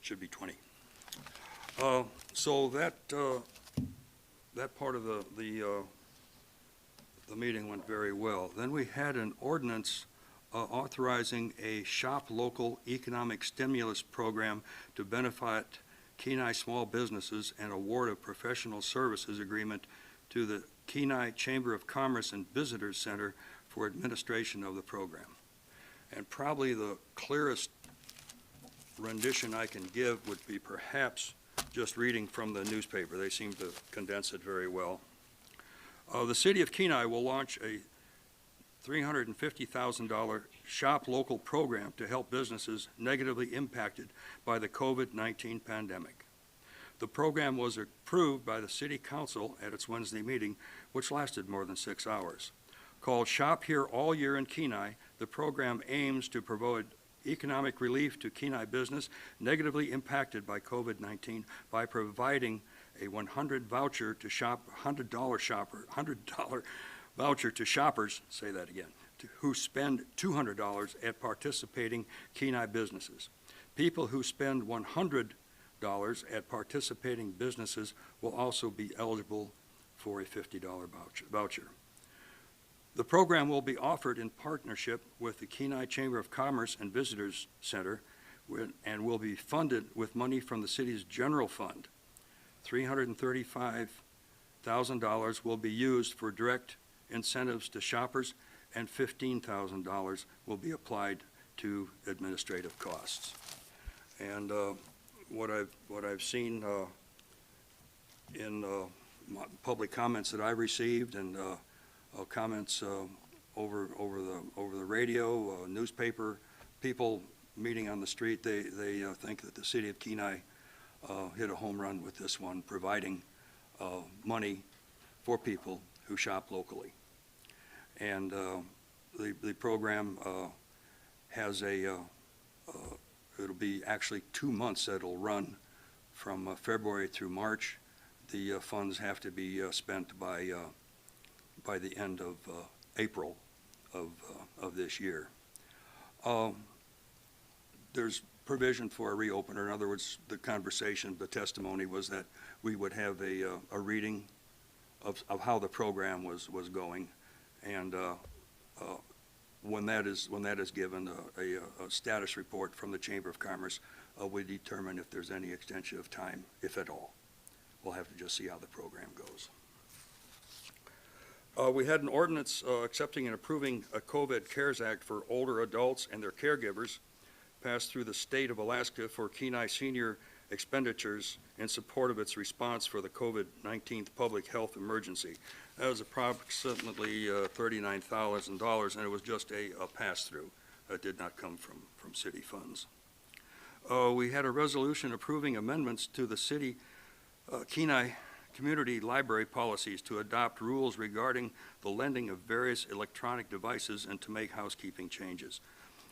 Should be 20. So that part of the meeting went very well. Then we had an ordinance authorizing a Shop Local economic stimulus program to benefit Kenai small businesses and award a professional services agreement to the Kenai Chamber of Commerce and Visitors Center for administration of the program. And probably the clearest rendition I can give would be perhaps just reading from the newspaper. They seem to condense it very well. The City of Kenai will launch a $350,000 Shop Local program to help businesses negatively impacted by the COVID-19 pandemic. The program was approved by the City Council at its Wednesday meeting, which lasted more than 6 hours. Called Shop Here All Year in Kenai, the program aims to provide economic relief to Kenai business negatively impacted by COVID-19 by providing a $100 voucher to shop, $100 voucher to shoppers, say that again, who spend $200 at participating Kenai businesses. People who spend $100 at participating businesses will also be eligible for a $50 voucher. The program will be offered in partnership with the Kenai Chamber of Commerce and Visitors Center and will be funded with money from the city's general fund. $335,000 will be used for direct incentives to shoppers, and $15,000 will be applied to administrative costs. And what I've seen in public comments that I've received and comments over the radio, newspaper, people meeting on the street, they think that the City of Kenai hit a home run with this one, providing money for people who shop locally. And the program has it'll be actually 2 months that it'll run from February through March. The funds have to be spent by the end of April of this year. There's provision for a reopener. In other words, the conversation, the testimony was that we would have a reading of how the program was going, and when that is given, a status report from the Chamber of Commerce, we determine if there's any extension of time, if at all. We'll have to just see how the program goes. We had an ordinance accepting and approving a COVID CARES Act for older adults and their caregivers passed through the state of Alaska for Kenai senior expenditures in support of its response for the COVID-19 public health emergency. That was approximately $39,000, and it was just a pass-through. It did not come from city funds. We had a resolution approving amendments to the city Kenai community library policies to adopt rules regarding the lending of various electronic devices and to make housekeeping changes.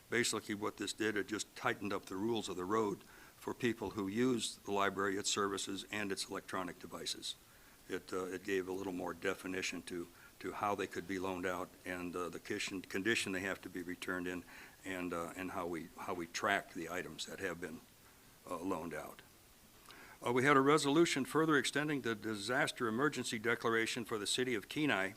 Basically what this did, it just tightened up the rules of the road for people who use the library, its services, and its electronic devices. It gave a little more definition to how they could be loaned out and the condition they have to be returned in, and how we track the items that have been loaned out. We had a resolution further extending the disaster emergency declaration for the city of Kenai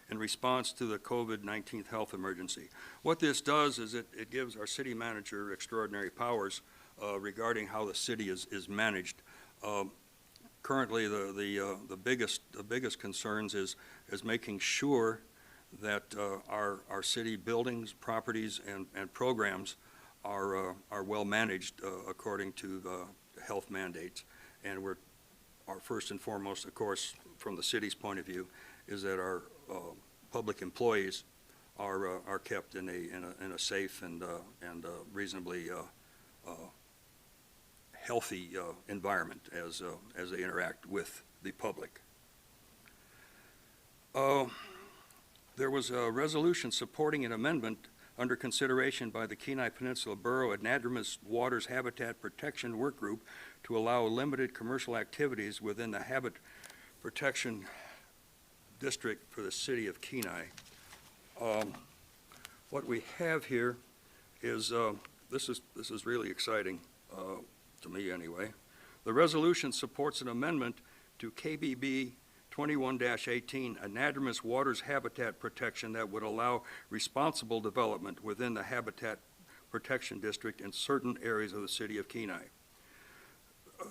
in response to the COVID-19 health emergency. What this does is it gives our city manager extraordinary powers regarding how the city is managed. Currently, the biggest concerns is making sure that our city buildings, properties, and programs are well managed according to the health mandates. And our first and foremost, of course, from the city's point of view, is that our public employees are kept in a safe and reasonably healthy environment as they interact with the public. There was a resolution supporting an amendment under consideration by the Kenai Peninsula Borough Anadromous Waters Habitat Protection Work Group to allow limited commercial activities within the Habitat Protection District for the city of Kenai. What we have here is, this is really exciting, to me anyway. The resolution supports an amendment to KBB 21-18, Anadromous Waters Habitat Protection, that would allow responsible development within the Habitat Protection District in certain areas of the city of Kenai.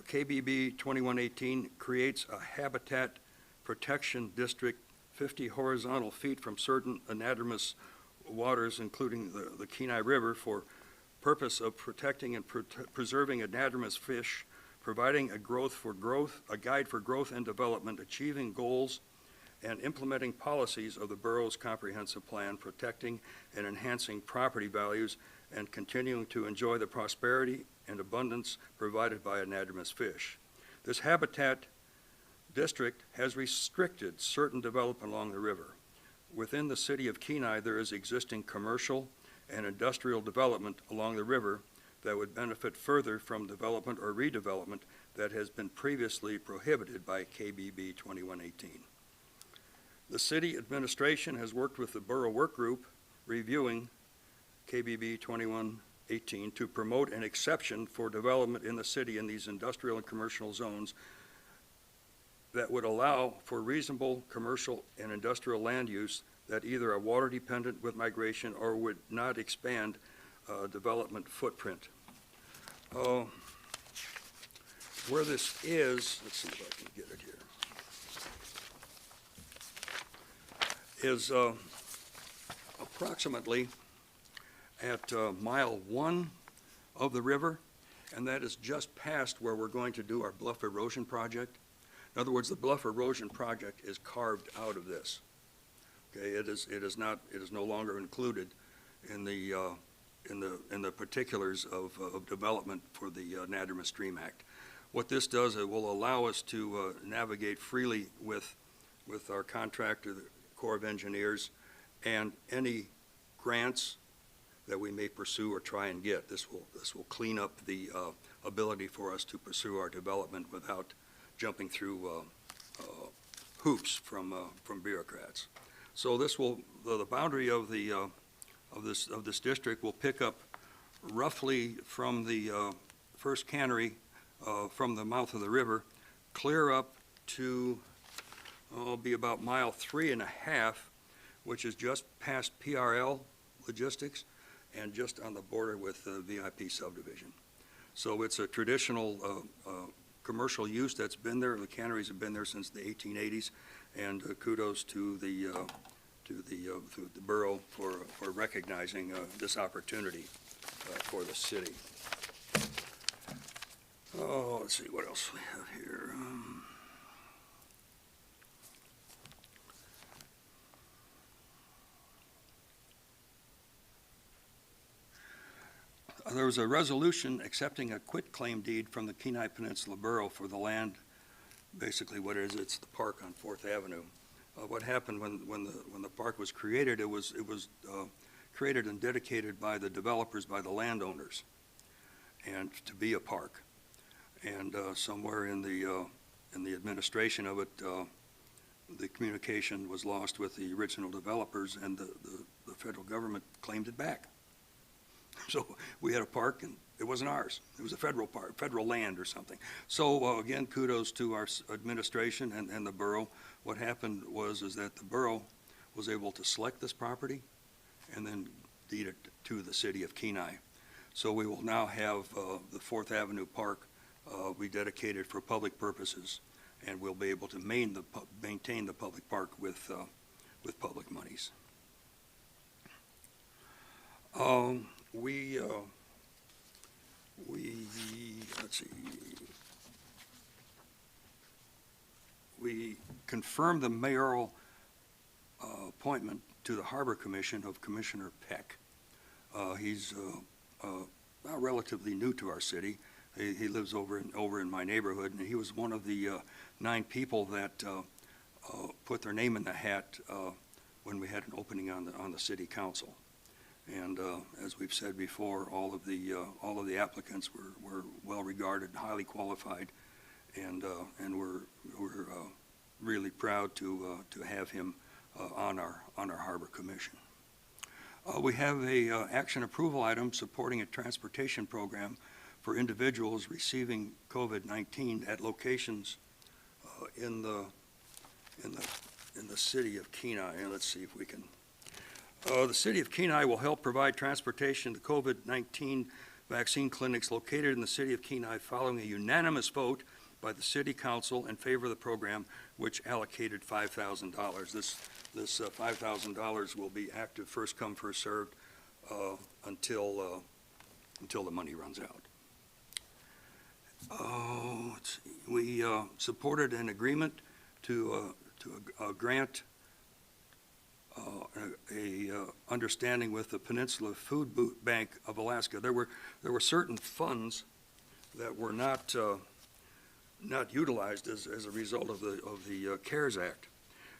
KBB 21-18 creates a Habitat Protection District 50 horizontal feet from certain anadromous waters, including the Kenai River, for purpose of protecting and preserving anadromous fish, providing a guide for growth and development, achieving goals, and implementing policies of the borough's comprehensive plan, protecting and enhancing property values, and continuing to enjoy the prosperity and abundance provided by anadromous fish. This habitat district has restricted certain development along the river. Within the city of Kenai, there is existing commercial and industrial development along the river that would benefit further from development or redevelopment that has been previously prohibited by KBB 2118. The city administration has worked with the Borough Work Group reviewing KBB 2118 to promote an exception for development in the city in these industrial and commercial zones that would allow for reasonable commercial and industrial land use that either are water dependent with migration or would not expand development footprint. Where this is, let's see if I can get it here, is approximately at mile 1 of the river, and that is just past where we're going to do our bluff erosion project. In other words, the bluff erosion project is carved out of this. Okay, it is no longer included in the particulars of development for the Anadromous Stream Act. What this does, it will allow us to navigate freely with our contractor, the Corps of Engineers, and any grants that we may pursue or try and get. This will clean up the ability for us to pursue our development without jumping through hoops from bureaucrats. So this will, the boundary of this district will pick up roughly from the first cannery from the mouth of the river, clear up to be about mile 3.5, which is just past PRL logistics and just on the border with the VIP subdivision. So it's a traditional commercial use that's been there. The canneries have been there since the 1880s, and kudos to the borough for recognizing this opportunity for the city. Oh, let's see what else we have here. There was a resolution accepting a quitclaim deed from the Kenai Peninsula Borough for the land. Basically what it is, it's the park on 4th Avenue. What happened when the park was created, it was created and dedicated by the developers, by the landowners, and to be a park. And somewhere in the administration of it, the communication was lost with the original developers, and the federal government claimed it back. So we had a park, and it wasn't ours. It was a federal park, federal land or something. So again, kudos to our administration and the borough. What happened was that the borough was able to select this property and then deed it to the city of Kenai. So we will now have the 4th Avenue Park be dedicated for public purposes, and we'll be able to maintain the public park with public monies. Let's see. We confirmed the mayoral appointment to the Harbor Commission of Commissioner Peck. He's relatively new to our city. He lives over in my neighborhood, and he was one of the 9 people that put their name in the hat when we had an opening on the city council. And as we've said before, all of the applicants were well regarded, highly qualified, and we're really proud to have him on our Harbor Commission. We have a action approval item supporting a transportation program for individuals receiving COVID-19 at locations in the city of Kenai. And let's see if we can. The city of Kenai will help provide transportation to COVID-19 vaccine clinics located in the city of Kenai following a unanimous vote by the city council in favor of the program, which allocated $5,000. This $5,000 will be active, first come, first served, until the money runs out. Let's see. We supported an agreement to grant understanding with the Peninsula Food Bank of Alaska. There were certain funds that were not utilized as a result of the CARES Act,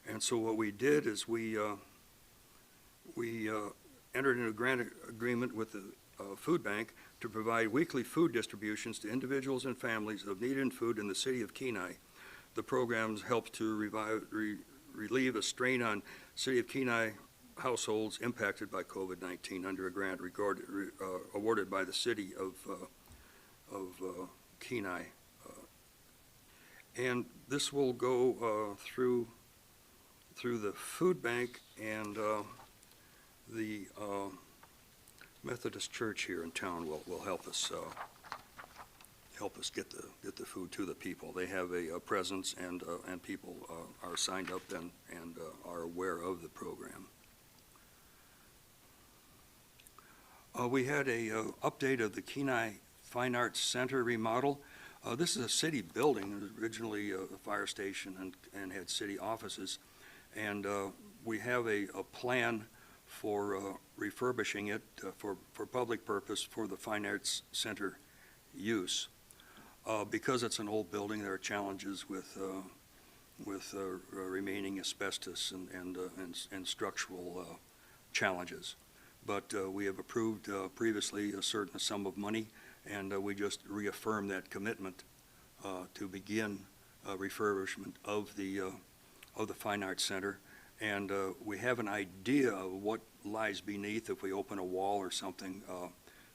and so what we did is we entered into a grant agreement with the food bank to provide weekly food distributions to individuals and families of needed food in the city of Kenai. The programs help to relieve a strain on city of Kenai households impacted by COVID-19 under a grant awarded by the city of Kenai. And this will go through the food bank and the Methodist Church here in town will help us get the food to the people. They have a presence, and people are signed up and are aware of the program. We had a update of the Kenai Fine Arts Center remodel. This is a city building. It was originally a fire station and had city offices, and we have a plan for refurbishing it for public purpose for the Fine Arts Center use. Because it's an old building, there are challenges with remaining asbestos and structural challenges. But we have approved previously a certain sum of money, and we just reaffirm that commitment to begin refurbishment of the Fine Arts Center. And we have an idea of what lies beneath if we open a wall or something.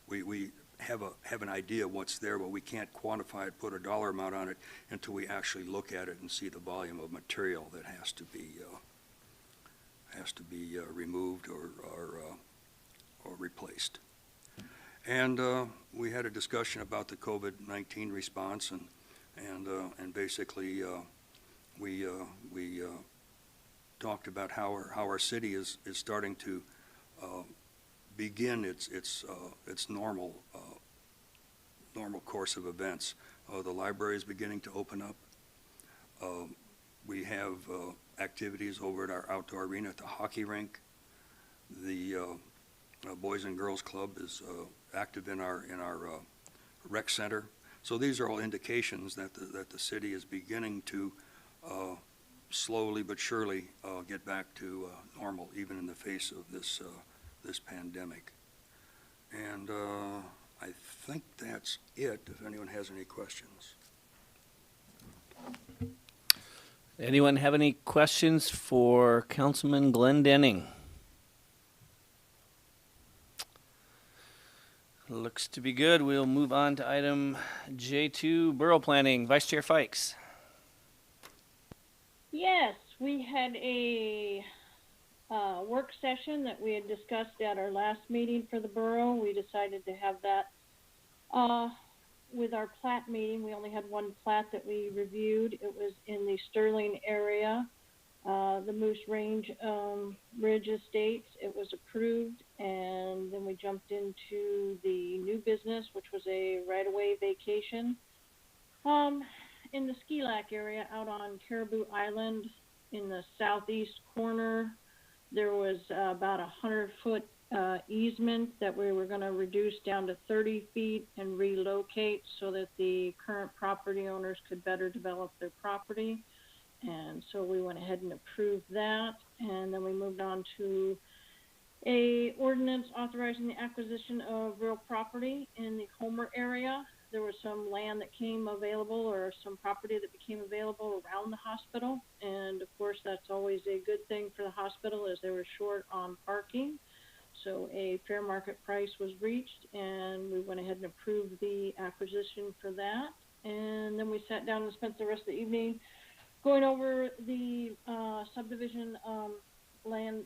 We have an idea of what's there, but we can't quantify it, put a dollar amount on it until we actually look at it and see the volume of material that has to be removed or replaced. And we had a discussion about the COVID-19 response, and basically we talked about how our city is starting to begin its normal course of events. The library is beginning to open up. We have activities over at our outdoor arena at the hockey rink. The Boys and Girls Club is active in our rec center. So these are all indications that the city is beginning to slowly but surely get back to normal, even in the face of this pandemic. And I think that's it, if anyone has any questions.
Anyone have any questions for Councilman Glenn Denning? Looks to be good. We'll move on to item J2, Borough Planning. Vice Chair Fikes.
Yes, we had a work session that we had discussed at our last meeting for the borough. We decided to have that with our plat meeting. We only had one plat that we reviewed. It was in the Sterling area, the Moose Range Ridge Estates. It was approved, and then we jumped into the new business, which was a right-of-way vacation in the Ski Lac area out on Caribou Island in the southeast corner. There was about 100-foot easement that we were going to reduce down to 30 feet and relocate so that the current property owners could better develop their property. And so we went ahead and approved that. And then we moved on to a ordinance authorizing the acquisition of real property in the Homer area. There was some land that came available, or some property that became available around the hospital. And of course, that's always a good thing for the hospital, as they were short on parking. So a fair market price was reached, and we went ahead and approved the acquisition for that. And then we sat down and spent the rest of the evening going over the subdivision land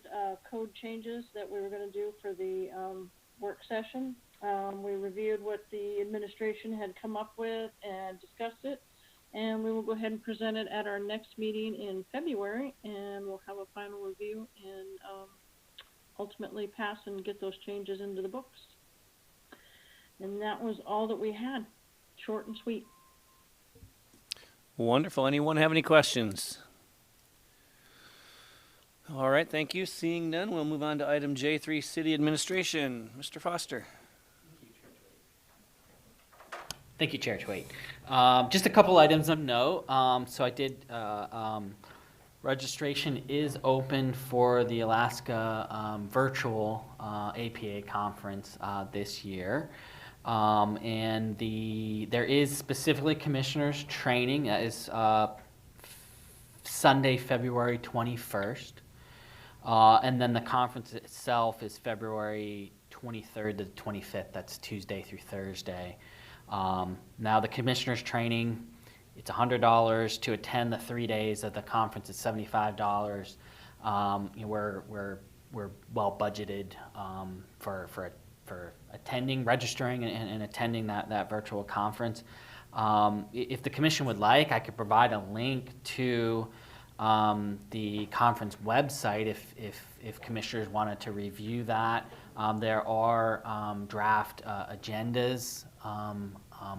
code changes that we were going to do for the work session. We reviewed what the administration had come up with and discussed it, and we will go ahead and present it at our next meeting in February, and we'll have a final review and ultimately pass and get those changes into the books. And that was all that we had, short and sweet.
Wonderful. Anyone have any questions? All right, thank you. Seeing none, we'll move on to item J3, City Administration. Mr. Foster.
Thank you, Chair Twait. Just a couple items of note. So I did, registration is open for the Alaska virtual APA conference this year. And there is specifically commissioners training. That is Sunday, February 21st. And then the conference itself is February 23rd to the 25th. That's Tuesday through Thursday. Now the commissioners training, it's $100 to attend the 3 days of the conference. It's $75. We're well budgeted for attending, registering, and attending that virtual conference. If the commission would like, I could provide a link to the conference website if commissioners wanted to review that. There are draft agendas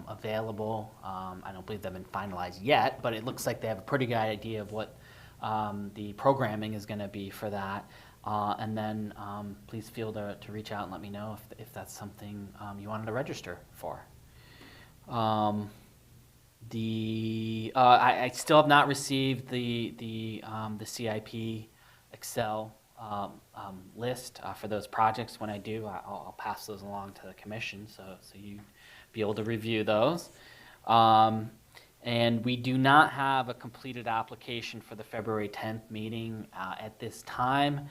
available. I don't believe they've been finalized yet, but it looks like they have a pretty good idea of what the programming is going to be for that. And then please feel to reach out and let me know if that's something you wanted to register for. I still have not received the CIP Excel list for those projects. When I do, I'll pass those along to the commission, so you be able to review those. And we do not have a completed application for the February 10th meeting at this time.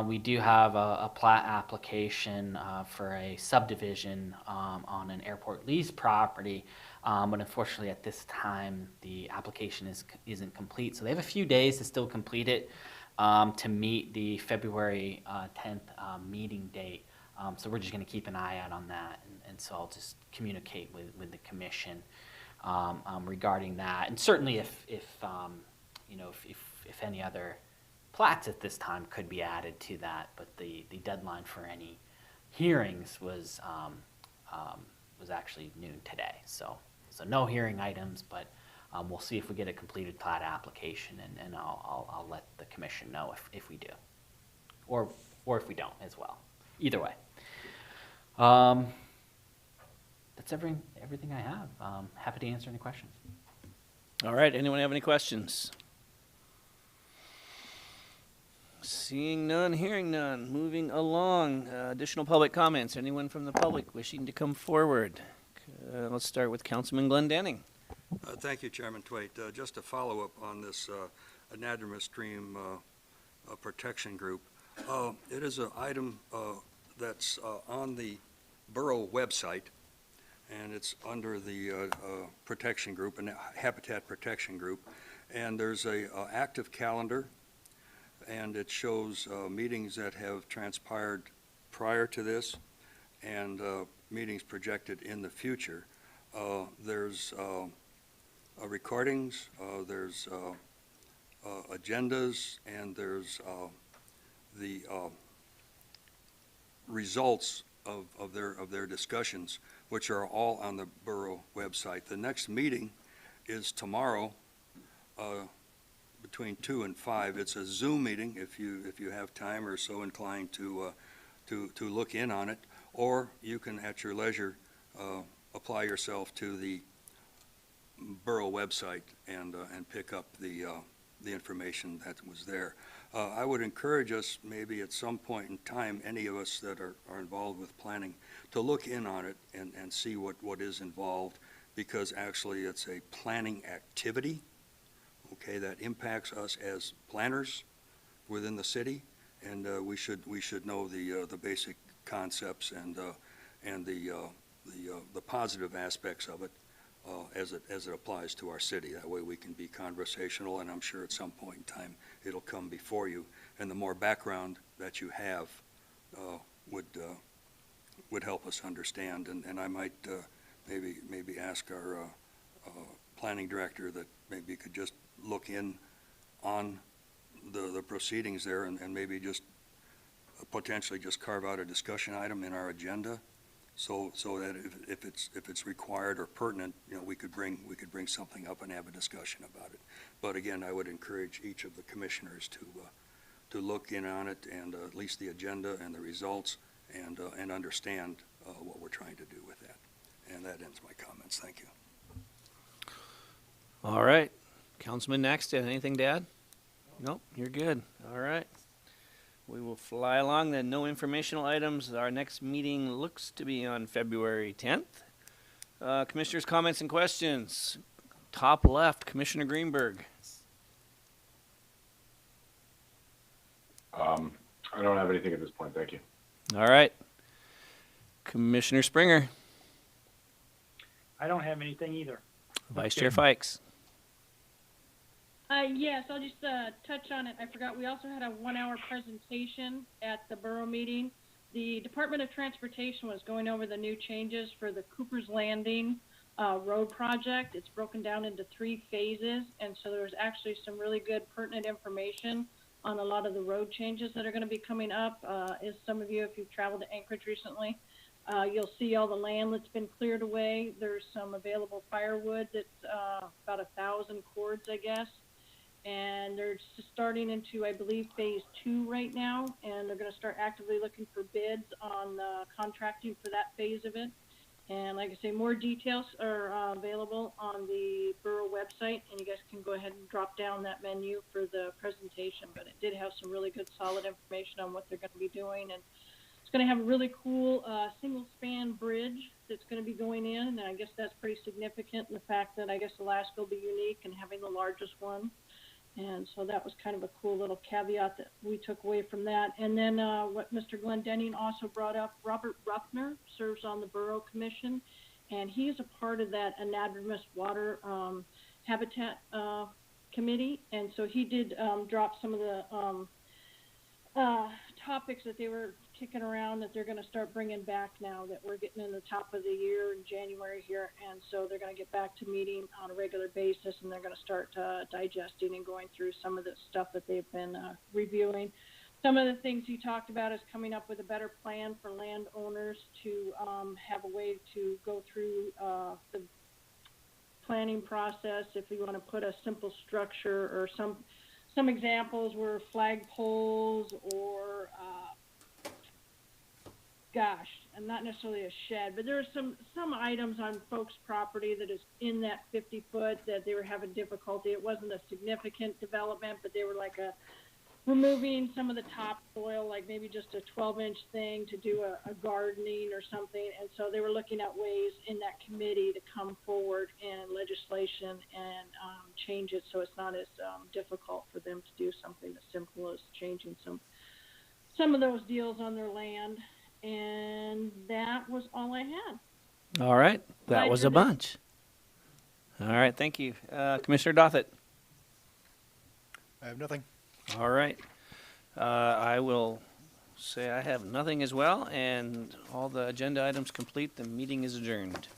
We do have a plat application for a subdivision on an airport lease property, but unfortunately at this time the application isn't complete. So they have a few days to still complete it to meet the February 10th meeting date. So we're just going to keep an eye out on that, and so I'll just communicate with the commission regarding that. And certainly if any other plats at this time could be added to that, but the deadline for any hearings was actually noon today. So no hearing items, but we'll see if we get a completed plat application, and I'll let the commission know if we do, or if we don't as well. Either way. That's everything I have. Happy to answer any questions.
All right, anyone have any questions? Seeing none, hearing none, moving along. Additional public comments. Anyone from the public wishing to come forward? Let's start with Councilman Glendenning.
Thank you, Chairman Twait. Just to follow up on this anadromous stream protection group, it is an item that's on the borough website, and it's under the protection group and habitat protection group. And there's a active calendar, and it shows meetings that have transpired prior to this and meetings projected in the future. There's recordings, there's agendas, and there's the results of their discussions, which are all on the borough website. The next meeting is tomorrow between 2 and 5. It's a Zoom meeting if you have time or so inclined to look in on it, or you can at your leisure apply yourself to the borough website and pick up the information that was there. I would encourage us, maybe at some point in time, any of us that are involved with planning, to look in on it and see what is involved, because actually it's a planning activity, okay, that impacts us as planners within the city, and we should know the basic concepts and the positive aspects of it as it applies to our city. That way we can be conversational, and I'm sure at some point in time it'll come before you. And the more background that you have would help us understand. And I might maybe ask our planning director that maybe could just look in on the proceedings there, and maybe just potentially just carve out a discussion item in our agenda, so that if it's required or pertinent, we could bring something up and have a discussion about it. But again, I would encourage each of the commissioners to look in on it, and at least the agenda and the results, and understand what we're trying to do with that. And that ends my comments. Thank you.
All right. Councilman Naxton, anything to add? Nope, you're good. All right. We will fly along then. No informational items. Our next meeting looks to be on February 10th. Commissioners' comments and questions. Top left, Commissioner Greenberg.
I don't have anything at this point. Thank you.
All right. Commissioner Springer.
I don't have anything either.
Vice
Okay.
Chair Fikes.
Yes, I'll just touch on it. I forgot, we also had a 1-hour presentation at the borough meeting. The Department of Transportation was going over the new changes for the Cooper's Landing road project. It's broken down into 3 phases, and so there's actually some really good pertinent information on a lot of the road changes that are going to be coming up. As some of you, if you've traveled to Anchorage recently, you'll see all the land that's been cleared away. There's some available firewood that's about 1,000 cords, I guess. And they're starting into, I believe, phase 2 right now, and they're going to start actively looking for bids on contracting for that phase of it. And like I say, more details are available on the borough website, and you guys can go ahead and drop down that menu for the presentation. But it did have some really good, solid information on what they're going to be doing, and it's going to have a really cool single-span bridge that's going to be going in, and I guess that's pretty significant in the fact that I guess Alaska will be unique in having the largest one. And so that was kind of a cool little caveat that we took away from that. And then what Mr. Glendenning also brought up, Robert Ruffner serves on the Borough Commission, and he is a part of that anadromous water habitat committee. And so he did drop some of the topics topics that they were kicking around that they're gonna start bringing back now that we're getting in the top of the year in January here. And so they're gonna get back to meeting on a regular basis, and they're gonna start digesting and going through some of the stuff that they've been reviewing. Some of the things you talked about is coming up with a better plan for landowners to have a way to go through the planning process. If we want to put a simple structure, or some examples were flagpoles or and not necessarily a shed, but there are some items on folks' property that is in that 50-foot that they were having difficulty. It wasn't a significant development, but they were like removing some of the topsoil, like maybe just a 12-inch thing to do a gardening or something. And so they were looking at ways in that committee to come forward in legislation and change it so it's not as difficult for them to do something as simple as changing some of those deals on their land. And that was all I had.
All right, that
Glad
was
you're
a
there.
bunch. All right, thank you. Commissioner Dothett.
I have nothing.
All right. I will say I have nothing as well, and all the agenda items complete. The meeting is adjourned.